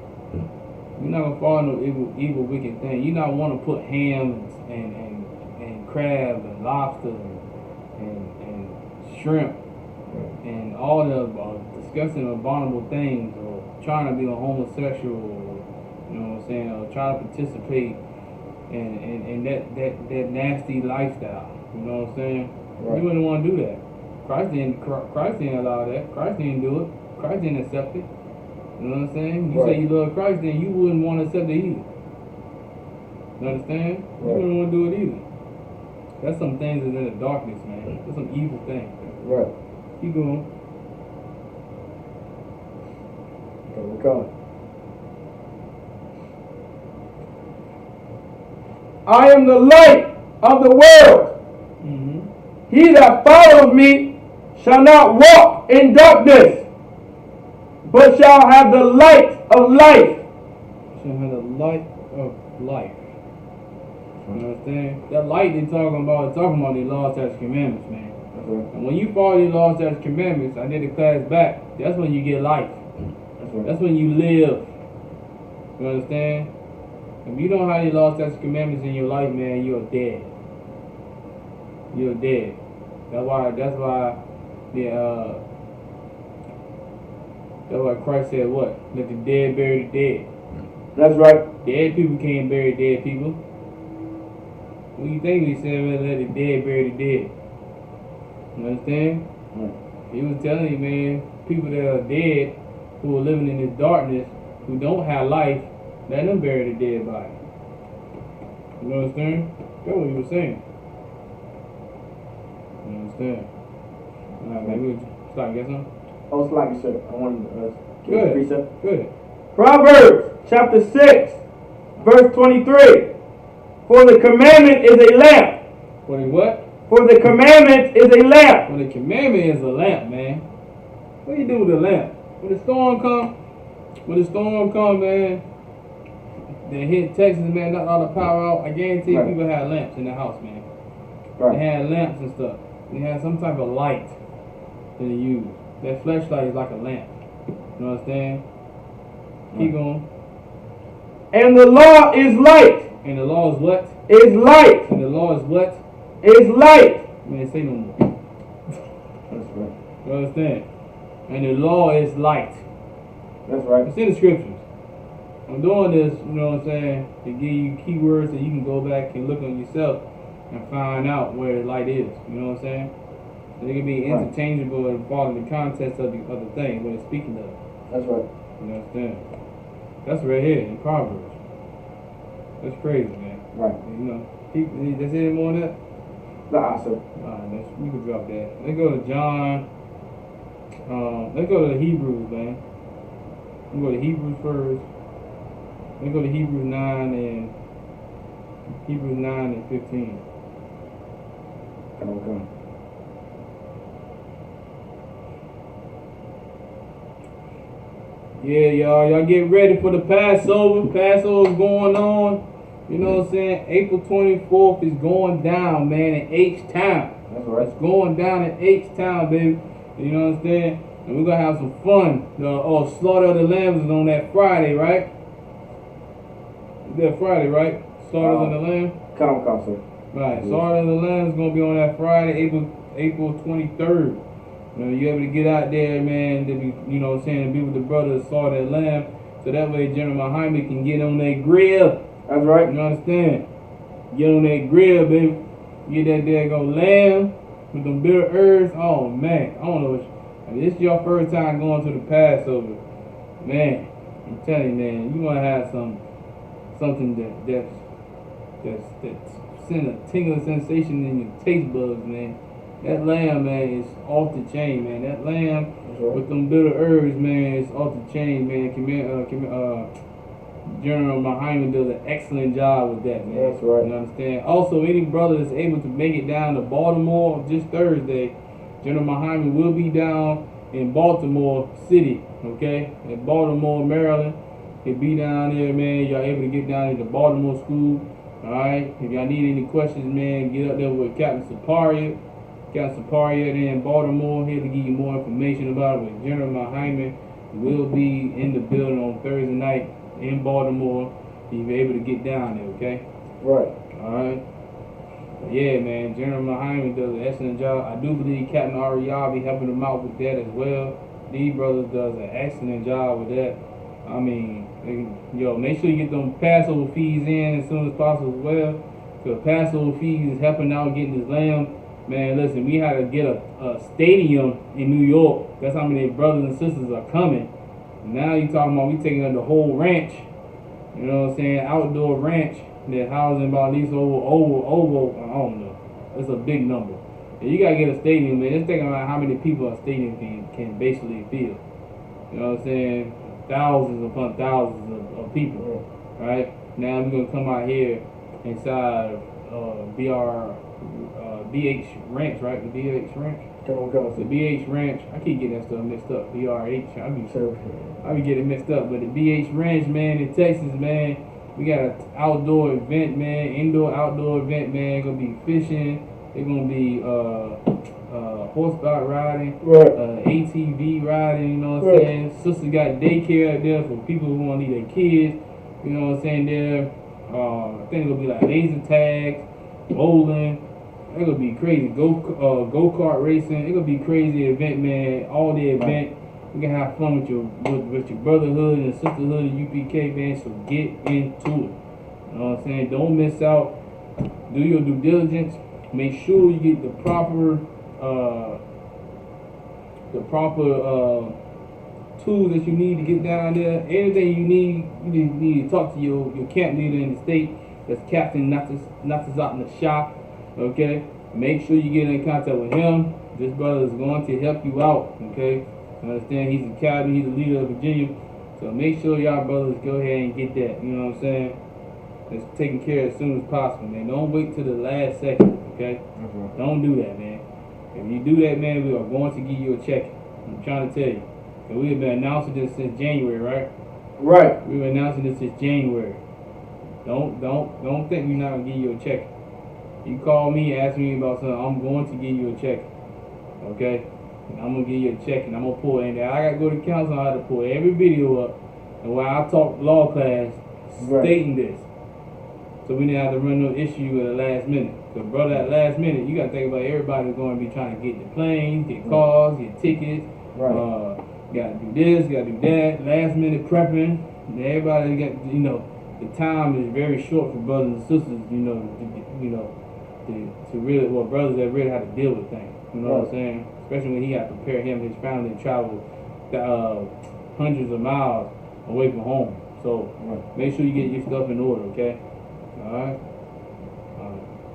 You're not going to follow no evil, wicked thing. You not want to put ham and crab and lobster and shrimp and all the disgusting, abominable things, or trying to be a homosexual, or, you know what I'm saying, or trying to participate in that nasty lifestyle. You know what I'm saying? Right. You wouldn't want to do that. Christ didn't allow that. Christ didn't do it. Christ didn't accept it. You know what I'm saying? You say you love Christ, then you wouldn't want to accept it either. You understand? You wouldn't want to do it either. That's some things that's in the darkness, man. That's some evil things. Right. Keep going. Okay, we're coming. I am the light of the world. He that followeth me shall not walk in darkness, but shall have the light of life. Shall have the light of life. You understand? That light they're talking about the law, statutes, commandments, man. And when you follow these law, statutes, commandments, I did the class back, that's when you get life. That's when you live. You understand? If you don't have these law, statutes, commandments in your life, man, you're dead. You're dead. That's why Christ said what? Let the dead bury the dead. That's right. Dead people can't bury dead people. What do you think he said? Let the dead bury the dead. You understand? He was telling you, man, people that are dead, who are living in this darkness, who don't have life, let them bury the dead body. You understand? That's what he was saying. You understand? Maybe we'll start get something. Oh, it's like you said. I wanted to give Good. a precept. Good. Proverbs chapter 6, verse 23. For the commandment is a lamp. For the what? For the commandment is a lamp. For the commandment is a lamp, man. What do you do with a lamp? When the storm come, man, they hit Texas, man, knocked all the power out. I guarantee you people had lamps in the house, man. Right. They had lamps and stuff. They had some type of light that they used. That flashlight is like a lamp. You understand? Keep going. And the law is light. And the law is what? Is light. And the law is what? Is light. Man, say no more. That's right. You understand? And the law is light. That's right. It's in the scriptures. I'm doing this, you know what I'm saying, to give you keywords that you can go back and look on yourself and find out where the light is. You know what I'm saying? So it can be interchangeable and fall in the context of the thing, what it's speaking of. That's right. You understand? That's right here in Proverbs. That's crazy, man. Right. You know, there's any more than that? Nah, sir. Alright, you can drop that. Let's go to John. Let's go to the Hebrews, man. Let's go to Hebrews first. Let's go to Hebrews 9 and 15. Okay. Yeah, y'all get ready for the Passover. Passover's going on. You know what I'm saying? April 24th is going down, man, in H-Town. That's right. It's going down in H-Town, baby. You know what I'm saying? And we're going to have some fun. The Slaughter of the Lambs is on that Friday, right? Is that Friday, right? Slaughter of the Lamb? Come, sir. Right. Slaughter of the Lamb is going to be on that Friday, April 23rd. You know, you able to get out there, man, to be, you know what I'm saying, to be with the brothers, slaughter that lamb, so that way General Muhammad can get on that grill. That's right. You understand? Get on that grill, baby. Get that there, go lamb with them bitter herbs. Oh, man. I don't know. I mean, this is your first time going to the Passover. Man, I'm telling you, man, you want to have something that's send a tingling sensation in your taste buds, man. That lamb, man, is off the chain, man. That lamb with them bitter herbs, man, is off the chain, man. General Muhammad does an excellent job with that, man. That's right. You understand? Also, any brother that's able to make it down to Baltimore this Thursday, General Muhammad will be down in Baltimore City, okay? In Baltimore, Maryland. He'll be down there, man. Y'all able to get down to the Baltimore school. Alright? If y'all need any questions, man, get up there with Captain Saparia. Captain Saparia there in Baltimore. Here to give you more information about it. But General Muhammad will be in the building on Thursday night in Baltimore. You'll be able to get down there, okay? Right. Alright? Yeah, man, General Muhammad does an excellent job. I do believe Captain Ariel be helping them out with that as well. These brothers does an excellent job with that. I mean, yo, make sure you get them Passover fees in as soon as possible as well. Because Passover fees is helping out getting this lamb. Man, listen, we had to get a stadium in New York. That's how many brothers and sisters are coming. Now you talking about we taking up the whole ranch. You know what I'm saying? Outdoor ranch that housing about at least over, I don't know. It's a big number. And you gotta get a stadium, man. Just think about how many people a stadium can basically fill. You know what I'm saying? Thousands upon thousands of people. Right? Now we're gonna come out here inside BH Ranch, right? The BH Ranch. The BH Ranch. I keep getting that stuff mixed up. BRH. I be getting mixed up. But the BH Ranch, man, in Texas, man, we got an outdoor event, man. Indoor, outdoor event, man. Gonna be fishing. It's gonna be horseback riding, ATV riding. You know what I'm saying? Sisters got daycare out there for people who want to leave their kids. You know what I'm saying? There. I think it'll be like laser tags, bowling. It's gonna be crazy. Go-kart racing. It's gonna be crazy event, man. All the event. You can have fun with your brotherhood and sisterhood and UPK, man. So get into it. You know what I'm saying? Don't miss out. Do your due diligence. Make sure you get the proper tools that you need to get down there. Anything you need to talk to your camp leader in the state. That's Captain Natazat Nashah. Okay? Make sure you get in contact with him. This brother is going to help you out. Okay? Understand he's a captain, he's the leader of Virginia. So make sure y'all brothers go ahead and get that. You know what I'm saying? It's taken care of as soon as possible, man. Don't wait till the last second, okay? Don't do that, man. If you do that, man, we are going to give you a check. I'm trying to tell you. And we have been announcing this since January, right? Right. We've been announcing this since January. Don't think we're not gonna give you a check. You call me, ask me about something, I'm going to give you a check. Okay? I'm gonna give you a check and I'm gonna pull it in there. I gotta go to council, I have to pull every video up and while I talk law class stating this. So we didn't have to run no issue at the last minute. So brother, at last minute, you gotta think about everybody's gonna be trying to get the planes, get cars, get tickets, gotta do this, gotta do that, last minute prepping. Everybody got, you know, the time is very short for brothers and sisters, to really, well, brothers that really have to deal with things. You know what I'm saying? Especially when he had to prepare him and his family to travel hundreds of miles away from home. So make sure you get your stuff in order, okay? Alright?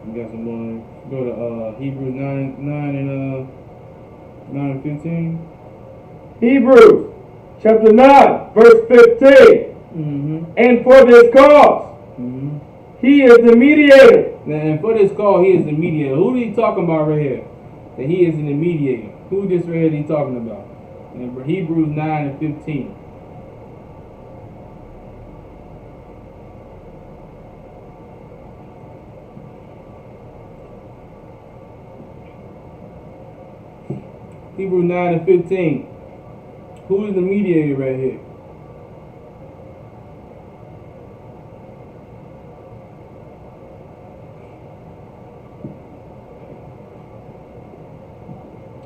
We got some more. Go to Hebrews 9 and 15. Hebrews chapter 9, verse 15. And for this cause, he is the mediator. And for this cause, he is the mediator. Who is he talking about right here? That he is the mediator. Who this right here he talking about? In Hebrews 9 and 15. Hebrews 9 and 15. Who is the mediator right here?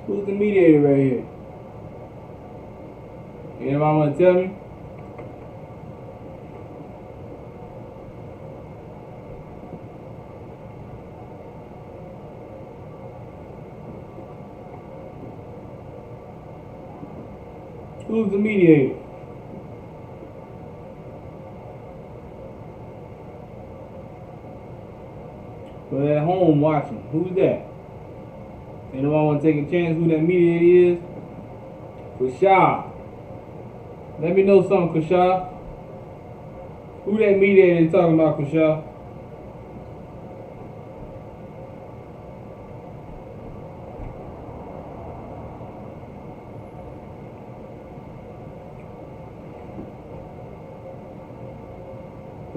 Who's the mediator right here? Anybody want to tell me? Who's the mediator? But at home watching, who's that? Anyone want to take a chance who that mediator is? Kushah. Let me know something, Kushah. Who that mediator is talking about, Kushah?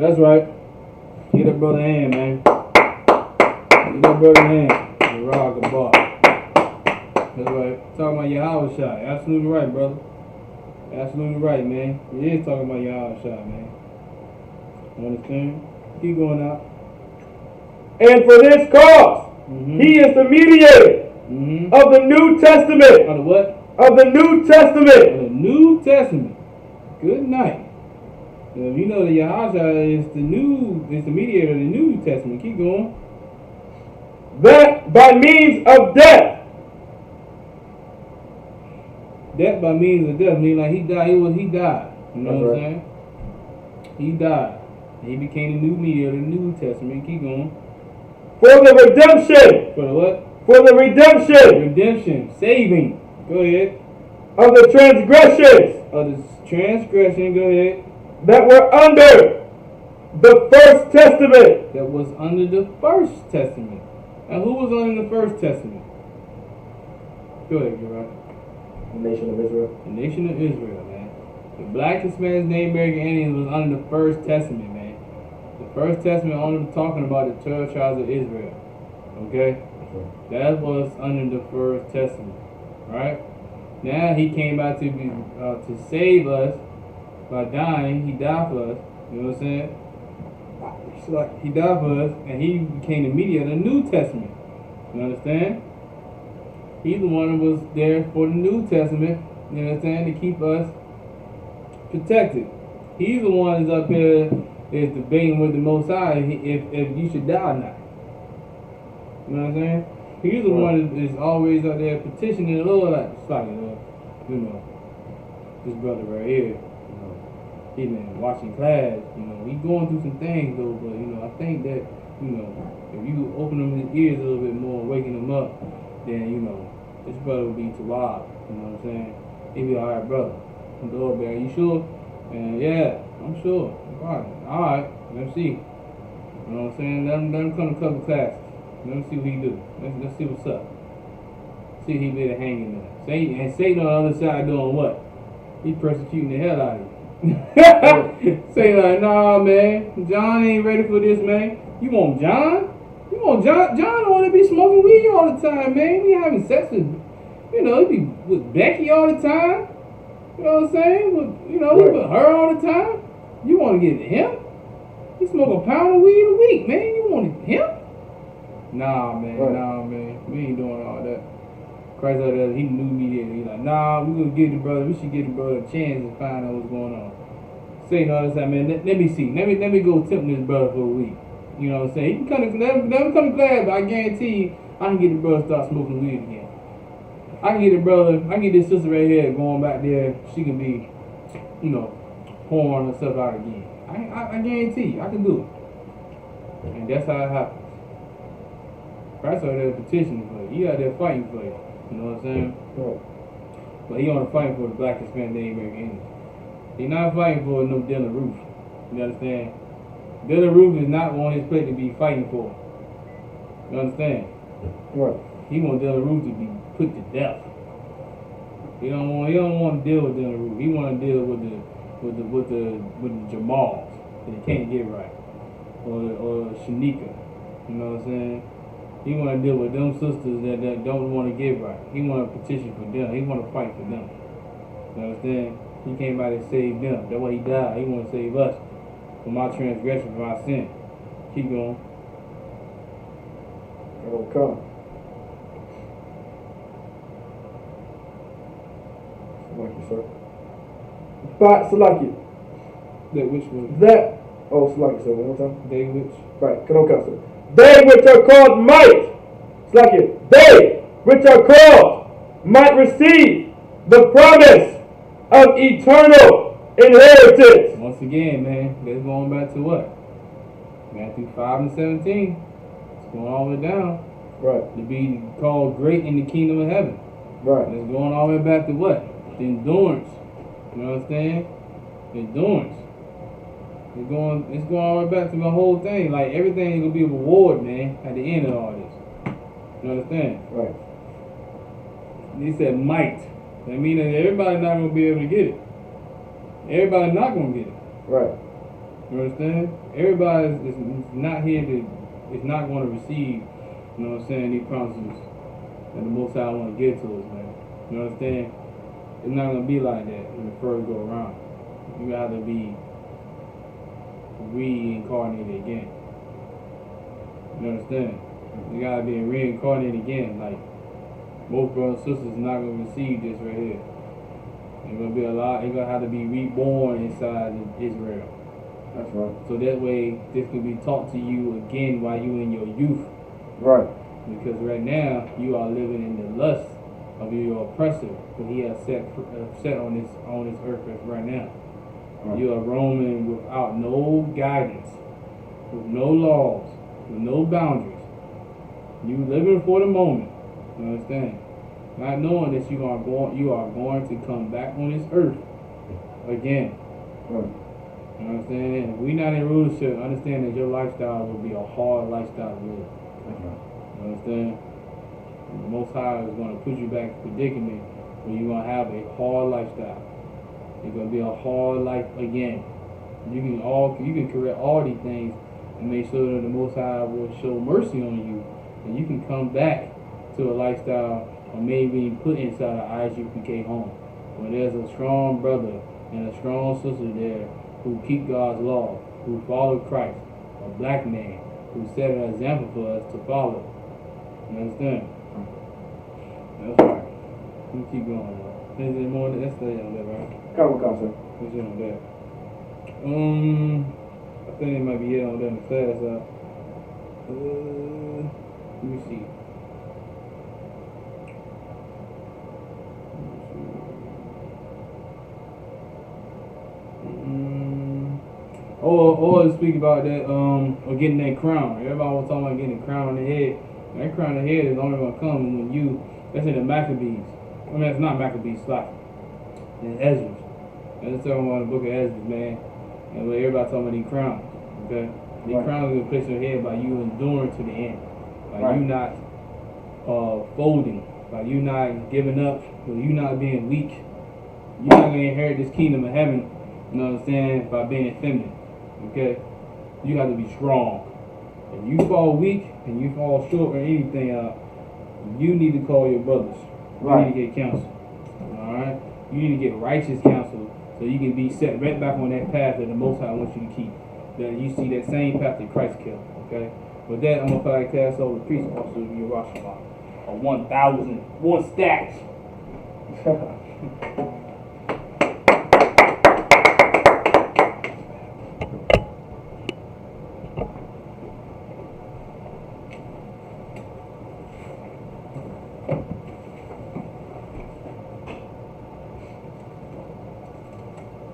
That's right. Get that brother hand, man. Get that brother hand. The rock the bar. That's right. Talking about your house shot. Absolutely right, brother. Absolutely right, man. You is talking about your house shot, man. You understand? Keep going out. And for this cause, he is the mediator of the New Testament. Of the what? Of the New Testament. Of the New Testament. Good night. You know that Yahusha is the mediator of the New Testament. Keep going. That by means of death. Death by means of death means like he died. He died. You know what I'm saying? He died. He became the new mediator of the New Testament. Keep going. For the redemption. For the what? For the redemption. Redemption. Saving. Go ahead. Of the transgressions. Of the transgression. Go ahead. That were under the first testament. That was under the first testament. And who was under the first testament? Go ahead, Gerard. The nation of Israel. The nation of Israel, man. The black, Hispanics, Native American Indians was under the first testament, man. The first testament only talking about the 12 tribes of Israel. Okay? That was under the first testament. Right? Now he came out to save us by dying. He died for us. You know what I'm saying? So he died for us, and he became the mediator of the New Testament. You understand? He's the one that was there for the New Testament. You understand? To keep us protected. He's the one that's up here is debating with the Most High if you should die or not. You know what I'm saying? He's the one that is always out there petitioning the Lord, like you know, this brother right here. He been watching class, you know, he going through some things though, but you know, I think that, you know, if you open him his ears a little bit more, waking him up, then, you know, this brother will be too wild, you know what I'm saying? He'll be alright, brother. Lord, are you sure? And yeah, I'm sure. Alright, let's see. You know what I'm saying? Let him come to a couple classes. Let him see what he do. Let's see what's up. See if he be hanging there. Satan on the other side doing what? He persecuting the hell out of you. Say like, nah, man, John ain't ready for this, man. You want John? You want John? John don't want to be smoking weed all the time, man. He having sex with, you know, he be with Becky all the time. You know what I'm saying? He with her all the time. You want to get him? He smoke a pound of weed a week, man. You want him? Nah, man. We ain't doing all that. Christ out there, he knew me there. He like, nah, we should give the brother a chance to find out what's going on. Saying all this time, man, let me see. Let me go tempt this brother for a week. You know what I'm saying? He can never come to class, but I guarantee you, I can get the brother to start smoking weed again. I can get this sister right here going back there, she can be, you know, pouring herself out again. I guarantee you, I can do it. And that's how it happens. Christ out there petitioning for you. He out there fighting for you. You know what I'm saying? But he only fighting for the black, Hispanic, Native American Indians. He's not fighting for no Dylan Roof. You understand? Dylan Roof is not on his plate to be fighting for. You understand? Right. He want Dylan Roof to be put to death. He don't want to deal with Dylan Roof. He want to deal with the Jamals that he can't get right, or Shanika. You know what I'm saying? He want to deal with them sisters that don't want to get right. He want to petition for them. He want to fight for them. You understand? He came by to save them. That's why he died. He want to save us from our transgression, from our sin. Keep going. Okay. Thank you, sir. But Salaki. That which one? Salaki, sir, one more time. They which? Right, can sir. They which are called might. Salaki. They which are called might receive the promise of eternal inheritance. Once again, man, that's going back to what? Matthew 5 and 17. It's going all the way down. Right. To be called great in the kingdom of heaven. Right. And it's going all the way back to what? The endurance. You understand? The endurance. It's going all the way back to the whole thing. Like everything is gonna be a reward, man, at the end of all this. You understand? Right. He said might. That means that everybody's not gonna be able to get it. Everybody's not gonna get it. Right. You understand? Everybody is not here to, is not going to receive, you know what I'm saying, these promises that the Most High want to give to us, man. You understand? It's not going to be like that when the first go around. You got to be reincarnated again. You understand? You got to be reincarnated again. Like, most brothers and sisters are not going to receive this right here. It's going to be a lot. It's going to have to be reborn inside of Israel. That's right. So that way, this can be taught to you again while you in your youth. Right. Because right now, you are living in the lust of your oppressor, who he has set on this earth as right now. Right. You are roaming without no guidance, with no laws, with no boundaries. You living for the moment. You understand? Not knowing that you are going to come back on this earth again. Right. You understand? If we not in rulership, understand that your lifestyle will be a hard lifestyle to live. Okay. You understand? And the Most High is going to put you back in a predicament where you're going to have a hard lifestyle. It's going to be a hard life again. You can correct all these things and make sure that the Most High will show mercy on you, and you can come back to a lifestyle or maybe put inside an Isupk home where there's a strong brother and a strong sister there who keep God's law, who follow Christ, a black man who set an example for us to follow. You understand? That's right. Let me keep going, bro. Is there more? Let's stay on that, right? Come on, sir. Let's stay on that. I think it might be it on them fast out. Let me see. Or to speak about that, or getting that crown. Everybody was talking about getting a crown on the head. That crown on the head is only going to come when you, that's in the Maccabees. I mean, it's not Maccabees, like, it's Ezra. That's talking about the book of Ezra, man. And where everybody talking about these crowns, okay? These Right. crowns are going to place your head by you enduring to the end. Like, Right. you not folding. Like, you not giving up. Or you not being weak. You're not going to inherit this kingdom of heaven, you know what I'm saying, by being feminine. Okay? You have to be strong. If you fall weak and you fall short or anything you need to call your brothers. Right. You need to get counsel. Alright? You need to get righteous counsel so you can be set right back on that path that the Most High wants you to keep. That you see that same path that Christ killed. Okay? With that, I'm going to podcast over the priest officer of Yerushalayim. 1,001 stacks.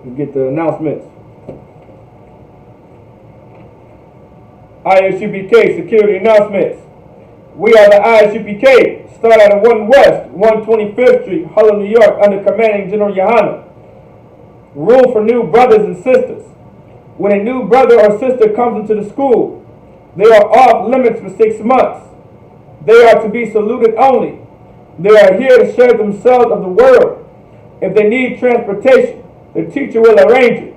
We get the announcements. Isupk security announcements. We are the Isupk. Start at 1 West, 125th Street, Harlem, New York, under Commanding General Yohana. Rule for new brothers and sisters. When a new brother or sister comes into the school, they are off limits for 6 months. They are to be saluted only. They are here to share themselves of the world. If they need transportation, the teacher will arrange it.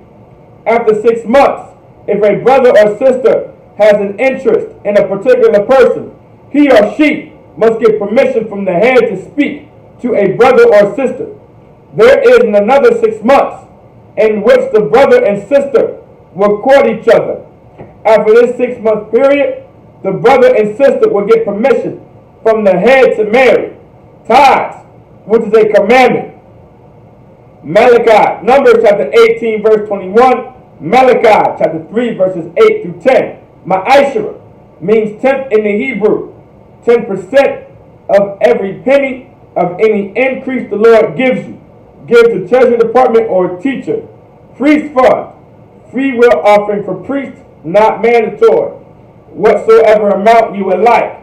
After 6 months, if a brother or sister has an interest in a particular person, he or she must get permission from the head to speak to a brother or sister. There is another 6 months in which the brother and sister will court each other. After this 6-month period, the brother and sister will get permission from the head to marry. Tithes, which is a commandment. Malachi, Numbers chapter 18, verse 21. Malachi chapter 3, verses 8 through 10. Ma'ashera means tenth in the Hebrew. 10% of every penny of any increase the Lord gives you. Give to Treasury Department or teacher. Priest fund. Free will offering for priests, not mandatory. Whatsoever amount you would like.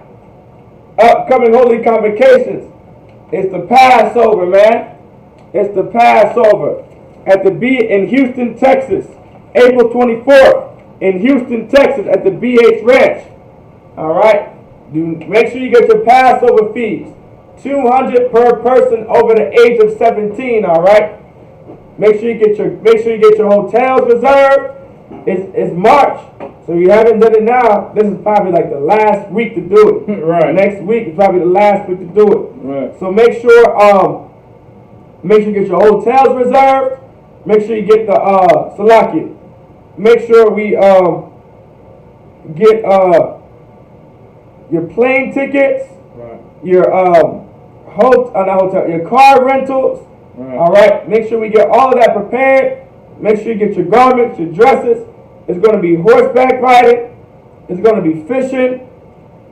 Upcoming holy convocations. It's the Passover, man. It's the Passover at the B in Houston, Texas. April 24th in Houston, Texas at the BH Ranch. All right. Make sure you get your Passover fees. $200 per person over the age of 17. All right. Make sure you get your hotels reserved. It's March, so you haven't done it now. This is probably like the last week to do it. Right. Next week is probably the last week to do it. Right. So make sure you get your hotels reserved. Make sure you get the Salaki. Make sure we get your plane tickets, Right. your your car rentals. Right. All right. Make sure we get all of that prepared. Make sure you get your garments, your dresses. It's going to be horseback riding. It's going to be fishing.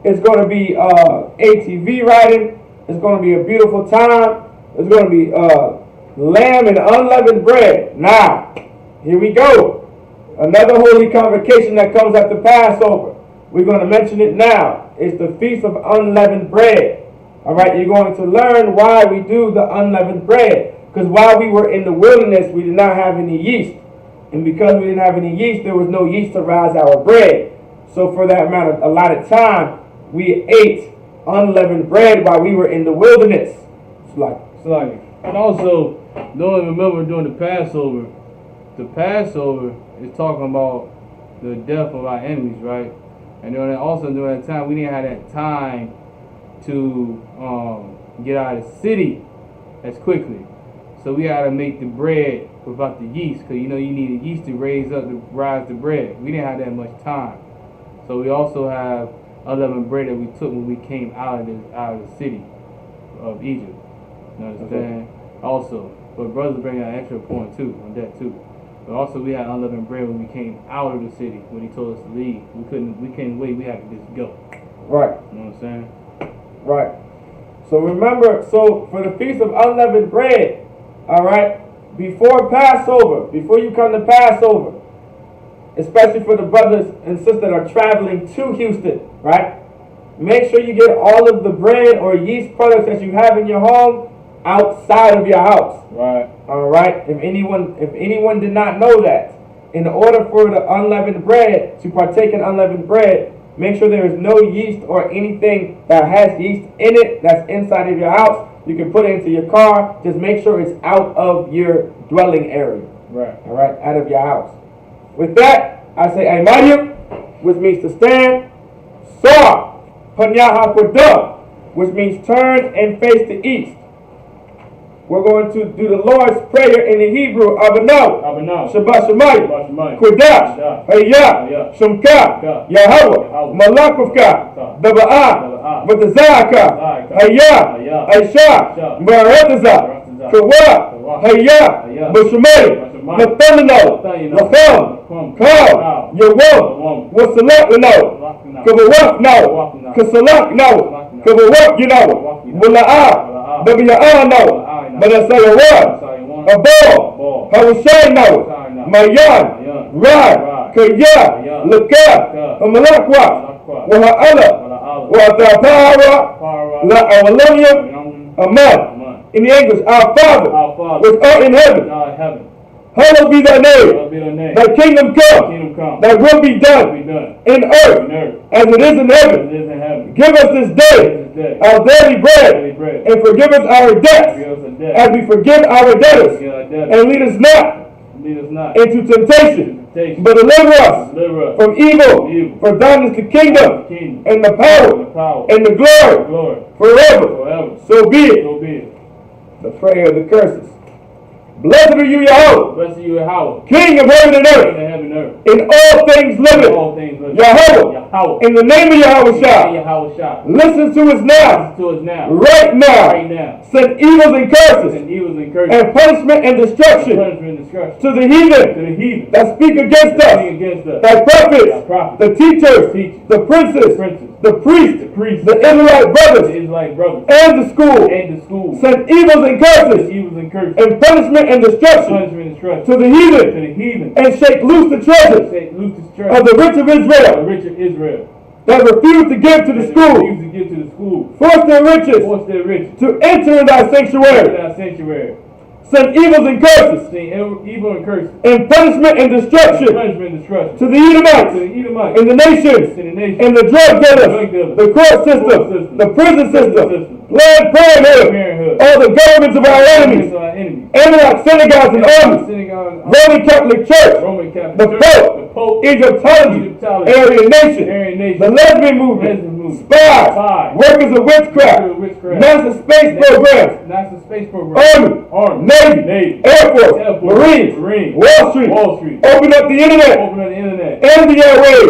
It's going to be ATV riding. It's going to be a beautiful time. It's going to be lamb and unleavened bread. Now, here we go. Another holy convocation that comes after Passover. We're going to mention it now. It's the Feast of Unleavened Bread. All right, you're going to learn why we do the unleavened bread. Because while we were in the wilderness, we did not have any yeast. And because we didn't have any yeast, there was no yeast to rise our bread. So for that amount of a lot of time, we ate unleavened bread while we were in the wilderness. It's like, and also, don't remember during the Passover is talking about the death of our enemies, right? And during that time, we didn't have that time to get out of the city as quickly. So we had to make the bread without the yeast, because you needed yeast to rise the bread. We didn't have that much time. So we also have unleavened bread that we took when we came out of the city of Egypt. You understand? Okay. Also, but brothers bring out an extra point too on that too. But also we had unleavened bread when we came out of the city when he told us to leave. We couldn't wait. We had to just go. Right. You know what I'm saying? Right. So remember, for the Feast of Unleavened Bread, all right, before Passover, before you come to Passover, especially for the brothers and sisters that are traveling to Houston, right? Make sure you get all of the bread or yeast products that you have in your home outside of your house. Right. All right. If anyone did not know that, in order for the unleavened bread to partake in unleavened bread, make sure there is no yeast or anything that has yeast in it that's inside of your house. You can put it into your car. Just make sure it's out of your dwelling area. Right. All right. Out of your house. With that, I say Aymayim, which means to stand. Saw, Panyaha Quadah, which means turn and face the east. We're going to do the Lord's Prayer in the Hebrew. Abanaw, Shabbat Shemayim, Kodash, Hayah, Shumka, Yahweh, Malakufka, Daba'ah, Batazaka, Hayah, Aisha, Baradazah, Kawa, Hayah, Bashamayim, Nathanael, Lacham, Kaw, Yawam, Wasalak Now, Kabawak Now, Kasalak Now, Kabawak Now, Mula'ah, Babiya'ah Now. But I say a word, a ball, Hawashai now, Mayan, Rad, Kaya, Laka, Malakwa, Waha'ala, Watapara, La Awalonium, Aman. In the English, our Father, which art in heaven, hallowed be thy name. Thy kingdom come. Thy will be done in earth as it is in heaven. Give us this day our daily bread, and forgive us our debts as we forgive our debtors. And lead us not into temptation, but deliver us from evil. For thine is the kingdom, and the power, and the glory forever. So be it. The prayer of the curses. Blessed are you, Yahweh, King of heaven and earth, in all things living, Yahweh, in the name of Yahweh, listen to us now, right now, send evils and curses, and punishment and destruction to the heathen that speak against us, thy prophets, the teachers, the princes, the priests, the Israelite brothers, and the school, send evils and curses, and punishment and destruction to the heathen, and shake loose the treasures of the rich of Israel, that refuse to give to the school, force their riches to enter in thy sanctuary. Send evils and curses, and punishment and destruction to the Edomites, and the nations, and the drug dealers, the court system, the prison system, Planned Parenthood, all the governments of our enemies, Ammonite synagogues and armies, Roman Catholic Church, the Pope, Pope, Egyptology, Egyptology, Aryan Nation, Aryan Nation, the lesbian movement, spies, workers of witchcraft, NASA space programs, NASA space program, Army, Navy, Air Force, Marines, Wall Street, open up the internet, and the airways,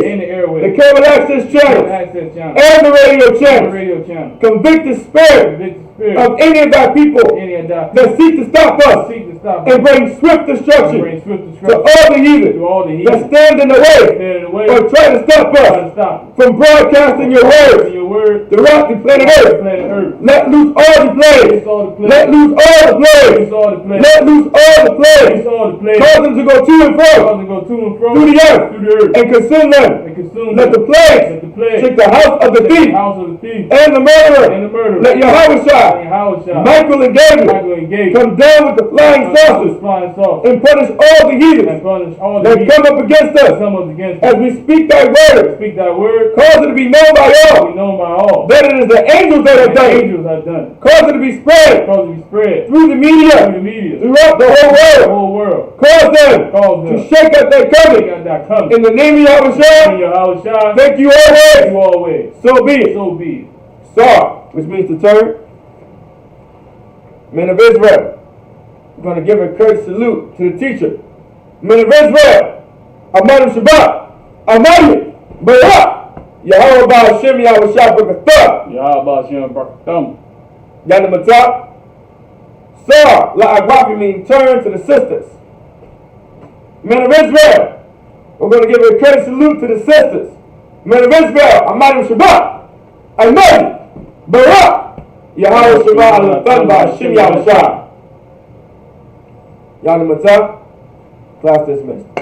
the cable access channels, and the radio channels. Convict the spirit of any of thy people that seek to stop us and bring swift destruction to all the heathen that stand in the way or try to stop us from broadcasting your words throughout the planet Earth. Let loose all the plagues. Let loose all the plagues. Let loose all the plagues. Cause them to go to and fro through the earth and consume them. Let the plagues take the house of the thief and the murderer. Let Yahweh, Michael and Gabriel come down with the flying saucers and punish all the heathens that come up against us as we speak thy word. Cause it to be known by all that it is the angels that have done it. Cause it to be spread through the media throughout the whole world. Cause them to shake up their coming in the name of Yahweh. Thank you always. So be it. Sar, which means to turn. Men of Israel, we're going to give a courteous salute to the teacher. Men of Israel, Amadim Shabbat, Amadim, Barak, Yahweh Ba'ashem, Yahweh Shabbat, Yahweh Ba'ashem, Barakatam, Yana Matap, Sar, La'agwafi means turn to the sisters. Men of Israel, we're going to give a courteous salute to the sisters. Men of Israel, Amadim Shabbat, Amadim, Barak, Yahweh Shabbat, Ba'ashem, Yahweh Shabbat. Yana Matap, class dismissed.